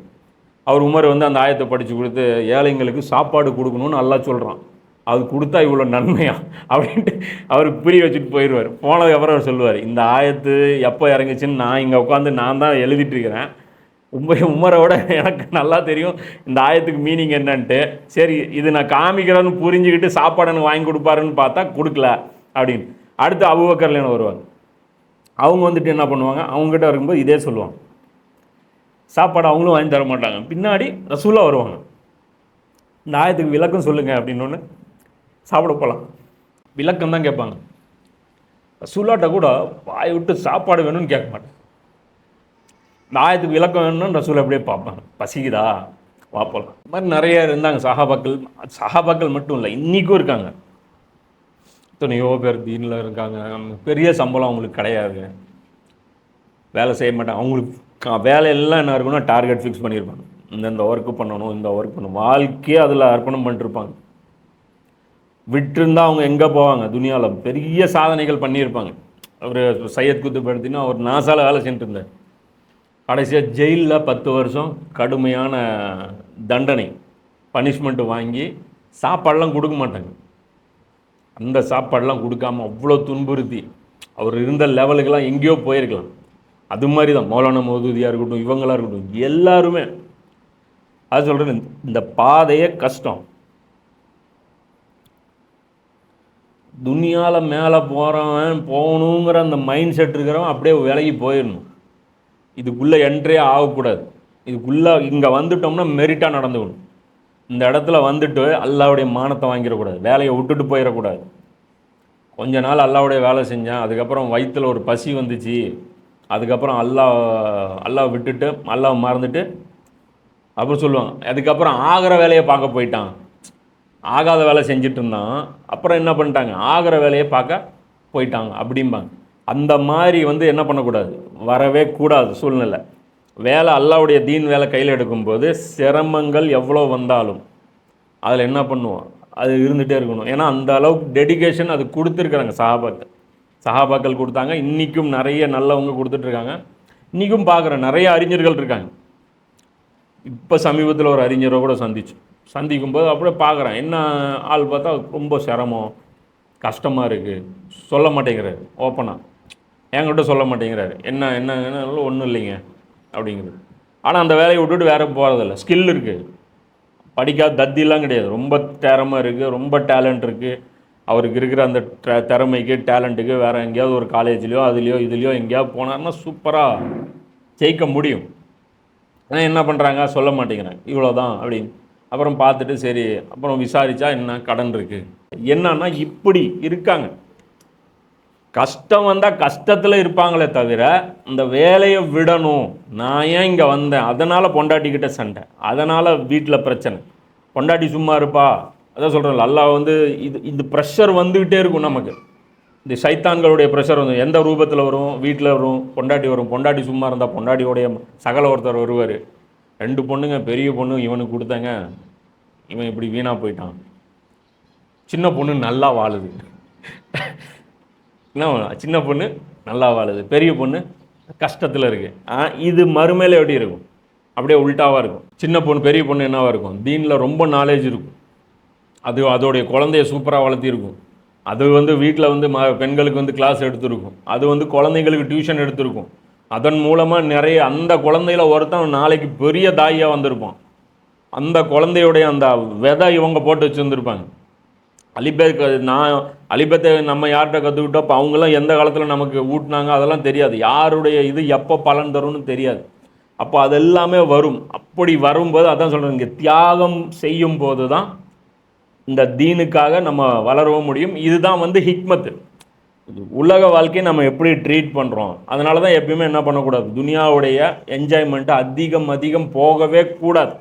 அவர் உமர் வந்து அந்த ஆயத்தை படித்து கொடுத்து, ஏழைங்களுக்கு சாப்பாடு கொடுக்கணும்னு அல்லாஹ் சொல்கிறான், அது கொடுத்தா இவ்வளோ நன்மையா அப்படின்ட்டு அவருக்கு புரிய வச்சுட்டு போயிடுவார். போனதுக்கப்புறம் அவர் சொல்லுவார், இந்த ஆயத்து எப்போ இறங்குச்சுன்னு நான் இங்கே உட்காந்து நான் தான் எழுதிட்டுருக்கிறேன், உமரோட எனக்கு நல்லா தெரியும் இந்த ஆயத்துக்கு மீனிங் என்னன்ட்டு. சரி, இது நான் காமிக்கிறேன்னு புரிஞ்சுக்கிட்டு சாப்பாடு எனக்கு வாங்கி கொடுப்பாருன்னு பார்த்தா கொடுக்கல அப்படின்னு. அடுத்து அபூபக்கர் ரலியல்லாஹு வருவாங்க. அவங்க வந்துட்டு என்ன பண்ணுவாங்க, அவங்ககிட்ட இருக்கும்போது இதே சொல்லுவாங்க, சாப்பாடு அவங்களும் வாங்கி தர மாட்டாங்க. பின்னாடி ரசூலா வருவாங்க, இந்த ஆயத்துக்கு விளக்கம் சொல்லுங்கள் அப்படின்னு சாப்பிட போகலாம், விளக்கம் தான் கேட்பாங்க. ரசூலாட்ட கூட வாய் விட்டு சாப்பாடு வேணும்னு கேட்க மாட்டேன், இந்த ஆயத்துக்கு விளக்கம் வேணும்னு ரசூலா அப்படியே பார்ப்பாங்க, பசிக்குதா வா போகலாம். இந்த மாதிரி நிறைய இருந்தாங்க சஹாபாக்கள் மட்டும் இல்லை, இன்றைக்கும் இருக்காங்க. எத்தனையோ பேர் தீனில் இருக்காங்க, பெரிய சம்பளம் அவங்களுக்கு கிடையாது, வேலை செய்ய மாட்டாங்க. அவங்களுக்கு வேலையெல்லாம் என்ன இருக்குன்னா டார்கெட் ஃபிக்ஸ் பண்ணியிருப்பாங்க, இந்த ஒர்க்கு பண்ணணும், இந்த ஒர்க் பண்ணணும், வாழ்க்கையே அதில் அர்ப்பணம் பண்ணிட்டுருப்பாங்க. விட்டுருந்தால் அவங்க எங்கே போவாங்க, துனியாவில் பெரிய சாதனைகள் பண்ணியிருப்பாங்க. அவர் சையத் குத்துப் எடுத்தினா அவர் நாசால வேலை செஞ்சுட்டு இருந்தார். கடைசியாக ஜெயிலில் 10 வருஷம் கடுமையான தண்டனை பனிஷ்மெண்ட்டு வாங்கி சாப்பாடெல்லாம் கொடுக்க மாட்டாங்க. அந்த சாப்பாடெல்லாம் கொடுக்காம அவ்வளோ துன்புறுத்தி அவர் இருந்த லெவலுக்கெல்லாம் எங்கேயோ போயிருக்கலாம். அது மாதிரி தான் மௌலானா மௌதூதியாக இருக்கட்டும், இவங்களாக இருக்கட்டும், எல்லாருமே. அது சொல்கிறேன், இந்த பாதையே கஷ்டம். துனியாவில் மேலே போகிறவன் போகணுங்கிற அந்த மைண்ட் செட் இருக்கிறவன் அப்படியே விலகி போயிடணும். இதுக்குள்ளே என்ட்ரியே ஆகக்கூடாது. இதுக்குள்ளே இங்கே வந்துட்டோம்னா மெரிட்டாக நடந்துக்கணும். இந்த இடத்துல வந்துட்டு அல்லாவுடைய மானத்தை வாங்கிடக்கூடாது, வேலையை விட்டுட்டு போயிடக்கூடாது. கொஞ்ச நாள் அல்லாவுடைய வேலை செஞ்சேன், அதுக்கப்புறம் வயிற்றில் ஒரு பசி வந்துச்சு, அதுக்கப்புறம் அல்லாஹ் விட்டுட்டு அல்லாஹ் மறந்துட்டு அப்புறம் சொல்லுவாங்க, அதுக்கப்புறம் ஆகிற வேலையை பார்க்க போயிட்டான். ஆகாத வேலை செஞ்சுட்டு இருந்தான், அப்புறம் என்ன பண்ணிட்டாங்க, ஆகிற வேலையை பார்க்க போயிட்டாங்க அப்படிம்பாங்க. அந்த மாதிரி என்ன பண்ணக்கூடாது, வரவே கூடாது சூழ்நிலை. வேலை அல்லாவுடைய தீன் வேலை கையில் எடுக்கும்போது சிரமங்கள் எவ்வளோ வந்தாலும் அதில் என்ன பண்ணுவோம், அது இருந்துகிட்டே இருக்கணும். ஏன்னா அந்த அளவுக்கு டெடிகேஷன் அது கொடுத்துருக்குறாங்க சஹாபாக்கள் கொடுத்தாங்க. இன்றைக்கும் நிறைய நல்லவங்க கொடுத்துட்ருக்காங்க. இன்றைக்கும் பார்க்குற நிறைய அறிஞர்கள் இருக்காங்க. இப்போ சமீபத்தில் ஒரு அறிஞரை கூட சந்திக்கும்போது அப்படியே பார்க்குறேன், என்ன ஆள் பார்த்தா ரொம்ப சிரமம், கஷ்டமாக இருக்குது, சொல்ல மாட்டேங்கிறாரு ஓப்பனாக. என்கிட்ட சொல்ல மாட்டேங்கிறாரு, என்ன ஒன்றும் இல்லைங்க அப்படிங்கிறது. ஆனால் அந்த வேலையை விட்டுட்டு வேறு போகிறதில்ல. ஸ்கில் இருக்குது, படிக்காத தத்திலாம் கிடையாது, ரொம்ப திறமை இருக்குது, ரொம்ப டேலண்ட் இருக்குது. அவருக்கு இருக்கிற அந்த திறமைக்கு டேலண்ட்டுக்கு வேறு எங்கேயாவது ஒரு காலேஜ்லேயோ இதுலேயோ எங்கேயாவது போனார்னா சூப்பராக ஜெயிக்க முடியும். ஆனால் என்ன பண்ணுறாங்க, சொல்ல மாட்டேங்கிறாங்க, இவ்வளோதான் அப்படின்னு. அப்புறம் பார்த்துட்டு சரி, அப்புறம் விசாரித்தா என்ன கடன் இருக்குது, என்னன்னா இப்படி இருக்காங்க. கஷ்டம் வந்தால் கஷ்டத்தில் இருப்பாங்களே தவிர இந்த வேலையை விடணும், நான் ஏன் இங்கே வந்தேன், அதனால் பொண்டாட்டிக்கிட்ட சண்டை, அதனால் வீட்டில் பிரச்சனை, பொண்டாட்டி சும்மா இருப்பா, அதான் சொல்கிறேன். அல்லாஹ் இது ப்ரெஷர் வந்துக்கிட்டே இருக்கும் நமக்கு. இந்த சைத்தான்களுடைய ப்ரெஷர் எந்த ரூபத்தில் வரும், வீட்டில் வரும், பொண்டாட்டி சும்மா இருந்தால் பொண்டாட்டியோடைய சகல ஒருத்தர் வருவார். 2 பொண்ணுங்க, பெரிய பொண்ணு இவனுக்கு கொடுத்தாங்க, இவன் இப்படி வீணாக போயிட்டான். சின்ன பொண்ணு நல்லா வாழுது, சின்ன பொண்ணு நல்லா வாழுது, பெரிய பொண்ணு கஷ்டத்தில் இருக்குது. இது மறுமையில் எப்படி இருக்கும், அப்படியே உல்ட்டாவாக இருக்கும். சின்ன பொண்ணு பெரிய பொண்ணு என்னவாக இருக்கும், தீனில் ரொம்ப நாலேஜ் இருக்கும், அதோடைய குழந்தைய சூப்பராக வளர்த்திருக்கும். அது வீட்டில் பெண்களுக்கு கிளாஸ் எடுத்துருக்கும், அது குழந்தைங்களுக்கு டியூஷன் எடுத்திருக்கும். அதன் மூலமாக நிறைய அந்த குழந்தையில ஒருத்தன் நாளைக்கு பெரிய தாயாக வந்திருப்பான். அந்த குழந்தையுடைய அந்த விதை இவங்க போட்டு வச்சுருந்துருப்பாங்க. அலிபத்தை நம்ம யார்கிட்ட கற்றுக்கிட்டோம், அப்போ அவங்களாம் எந்த காலத்தில் நமக்கு ஊட்டினாங்க அதெல்லாம் தெரியாது, யாருடைய இது எப்போ பலன் தரும்னு தெரியாது. அப்போ அதெல்லாமே வரும். அப்படி வரும்போது அதான் சொல்கிறேன், இங்கே தியாகம் செய்யும் போது தான் இந்த தீனுக்காக நம்ம வளரவும் முடியும். இதுதான் ஹிக்மத்து. உலக வாழ்க்கையை நம்ம எப்படி ட்ரீட் பண்ணுறோம். அதனால தான் எப்பயுமே என்ன பண்ணக்கூடாது, துனியாவுடைய என்ஜாய்மெண்ட்டை அதிகம் போகவே கூடாது.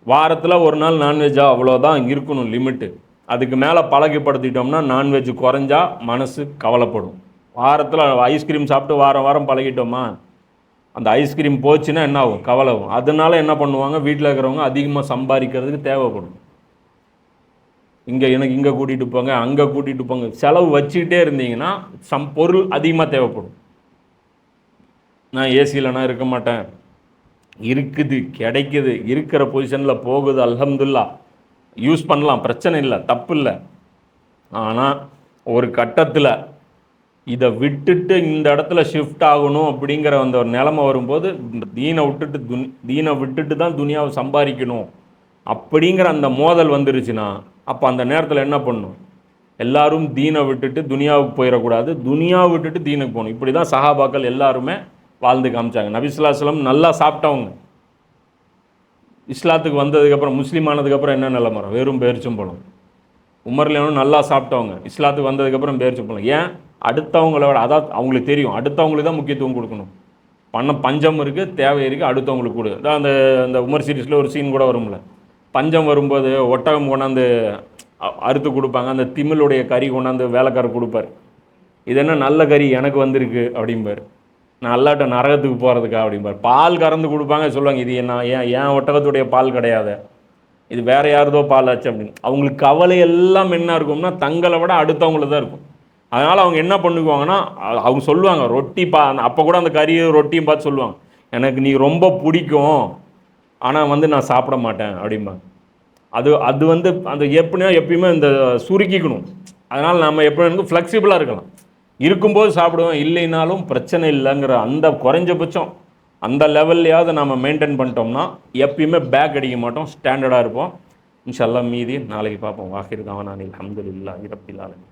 வாரத்தில் ஒரு நாள் நான்வெஜ்ஜாக அவ்வளோதான் இருக்கணும் லிமிட்டு. அதுக்கு மேலே பழகிப்படுத்திட்டோம்னா நான்வெஜ் குறைஞ்சா மனசு கவலைப்படும். வாரத்தில் ஐஸ்கிரீம் சாப்பிட்டு வாரம் பழகிட்டோமா, அந்த ஐஸ்கிரீம் போச்சுன்னா என்ன ஆகும், கவலை ஆகும். அதனால என்ன பண்ணுவாங்க, வீட்டில் இருக்கிறவங்க அதிகமாக சம்பாதிக்கிறதுக்கு தேவைப்படும். எனக்கு இங்கே கூட்டிகிட்டு போங்க, அங்கே கூட்டிகிட்டு போங்க, செலவு வச்சுக்கிட்டே இருந்தீங்கன்னா பொருள் அதிகமாக தேவைப்படும். நான் ஏசியில் நான் இருக்க மாட்டேன், இருக்குது, கிடைக்குது, இருக்கிற பொசிஷனில் போகுது, அல்ஹம்துலில்லாஹ் யூஸ் பண்ணலாம், பிரச்சனை இல்லை, தப்பு இல்லை. ஆனால் ஒரு கட்டத்தில் இதை விட்டுட்டு இந்த இடத்துல ஷிஃப்ட் ஆகணும் அப்படிங்கிற அந்த ஒரு நிலைமை வரும்போது தீனை விட்டுட்டு தான் துனியாவை சம்பாதிக்கணும் அப்படிங்கிற அந்த மோதல் வந்துருச்சுன்னா அப்போ அந்த நேரத்தில் என்ன பண்ணணும், எல்லாரும் தீனை விட்டுட்டு துனியாவுக்கு போயிடக்கூடாது, துனியாவை விட்டுட்டு தீனுக்கு போகணும். இப்படி தான் சஹாபாக்கள் எல்லாருமே வாழ்ந்து காமிச்சாங்க. நபி ஸல்லல்லாஹு அலைஹி வஸல்லம் நல்லா சாப்பிட்டவங்க. இஸ்லாத்துக்கு வந்ததுக்கப்புறம், முஸ்லீம் ஆனதுக்கப்புறம் என்ன நிலைமை, வெறும் பேரிச்சம்பழம். உமர்லேயும் நல்லா சாப்பிட்டவங்க, இஸ்லாத்துக்கு வந்ததுக்கப்புறம் பேரிச்சம்பழம். ஏன், அடுத்தவங்களோட, அதாவது அவங்களுக்கு தெரியும் அடுத்தவங்களுக்கு தான் முக்கியத்துவம் கொடுக்கணும். பஞ்சம் இருக்குது, தேவை இருக்குது, அடுத்தவங்களுக்கு கொடு. அதான் அந்த உமர் சீரீஸில் ஒரு சீன் கூட வரும்ல, பஞ்சம் வரும்போது ஒட்டகம் கொண்டாந்து அறுத்து கொடுப்பாங்க, அந்த திமிழுடைய கறி கொண்டாந்து வேலைக்காரர் கொடுப்பார். இது என்ன நல்ல கறி எனக்கு வந்திருக்கு அப்படிம்பார், நான் அல்லாட்ட நரகத்துக்கு போகிறதுக்கா அப்படிம்பார். பால் கறந்து கொடுப்பாங்க, சொல்லுவாங்க இது என்ன ஏன் ஒட்டகத்துடைய பால் கிடையாது, இது வேறு யாருதோ பால் ஆச்சு அப்படின்னு. அவங்களுக்கு கவலை எல்லாம் என்ன இருக்கும்னா தங்களை விட அடுத்தவங்கள தான் இருக்கும். அதனால் அவங்க என்ன பண்ணுவாங்கன்னா, அவங்க சொல்லுவாங்க ரொட்டி அப்போ கூட அந்த கறியும் ரொட்டியும் பார்த்து சொல்லுவாங்க, எனக்கு நீ ரொம்ப பிடிக்கும் ஆனால் நான் சாப்பிட மாட்டேன் அப்படிம்பாங்க. அது வந்து அந்த எப்பயுமே இந்த சுருக்கிக்கணும். அதனால் நம்ம எப்போ ஃப்ளெக்சிபிளாக இருக்கலாம். இருக்கும்போது சாப்பிடுவோம், இல்லைனாலும் பிரச்சனை இல்லைங்கிற அந்த குறைஞ்சபட்சம் அந்த லெவல்லையாவது நம்ம மெயின்டைன் பண்ணிட்டோம்னா எப்பயுமே பேக் அடிக்க மாட்டோம், ஸ்டாண்டர்டாக இருப்போம். இன்ஷா அல்லாஹ் மீதி நாளைக்கு பார்ப்போம். வாஹிர் தாவானா அல்ஹம்துலில்லாஹி ரப்பில் ஆலமீன்.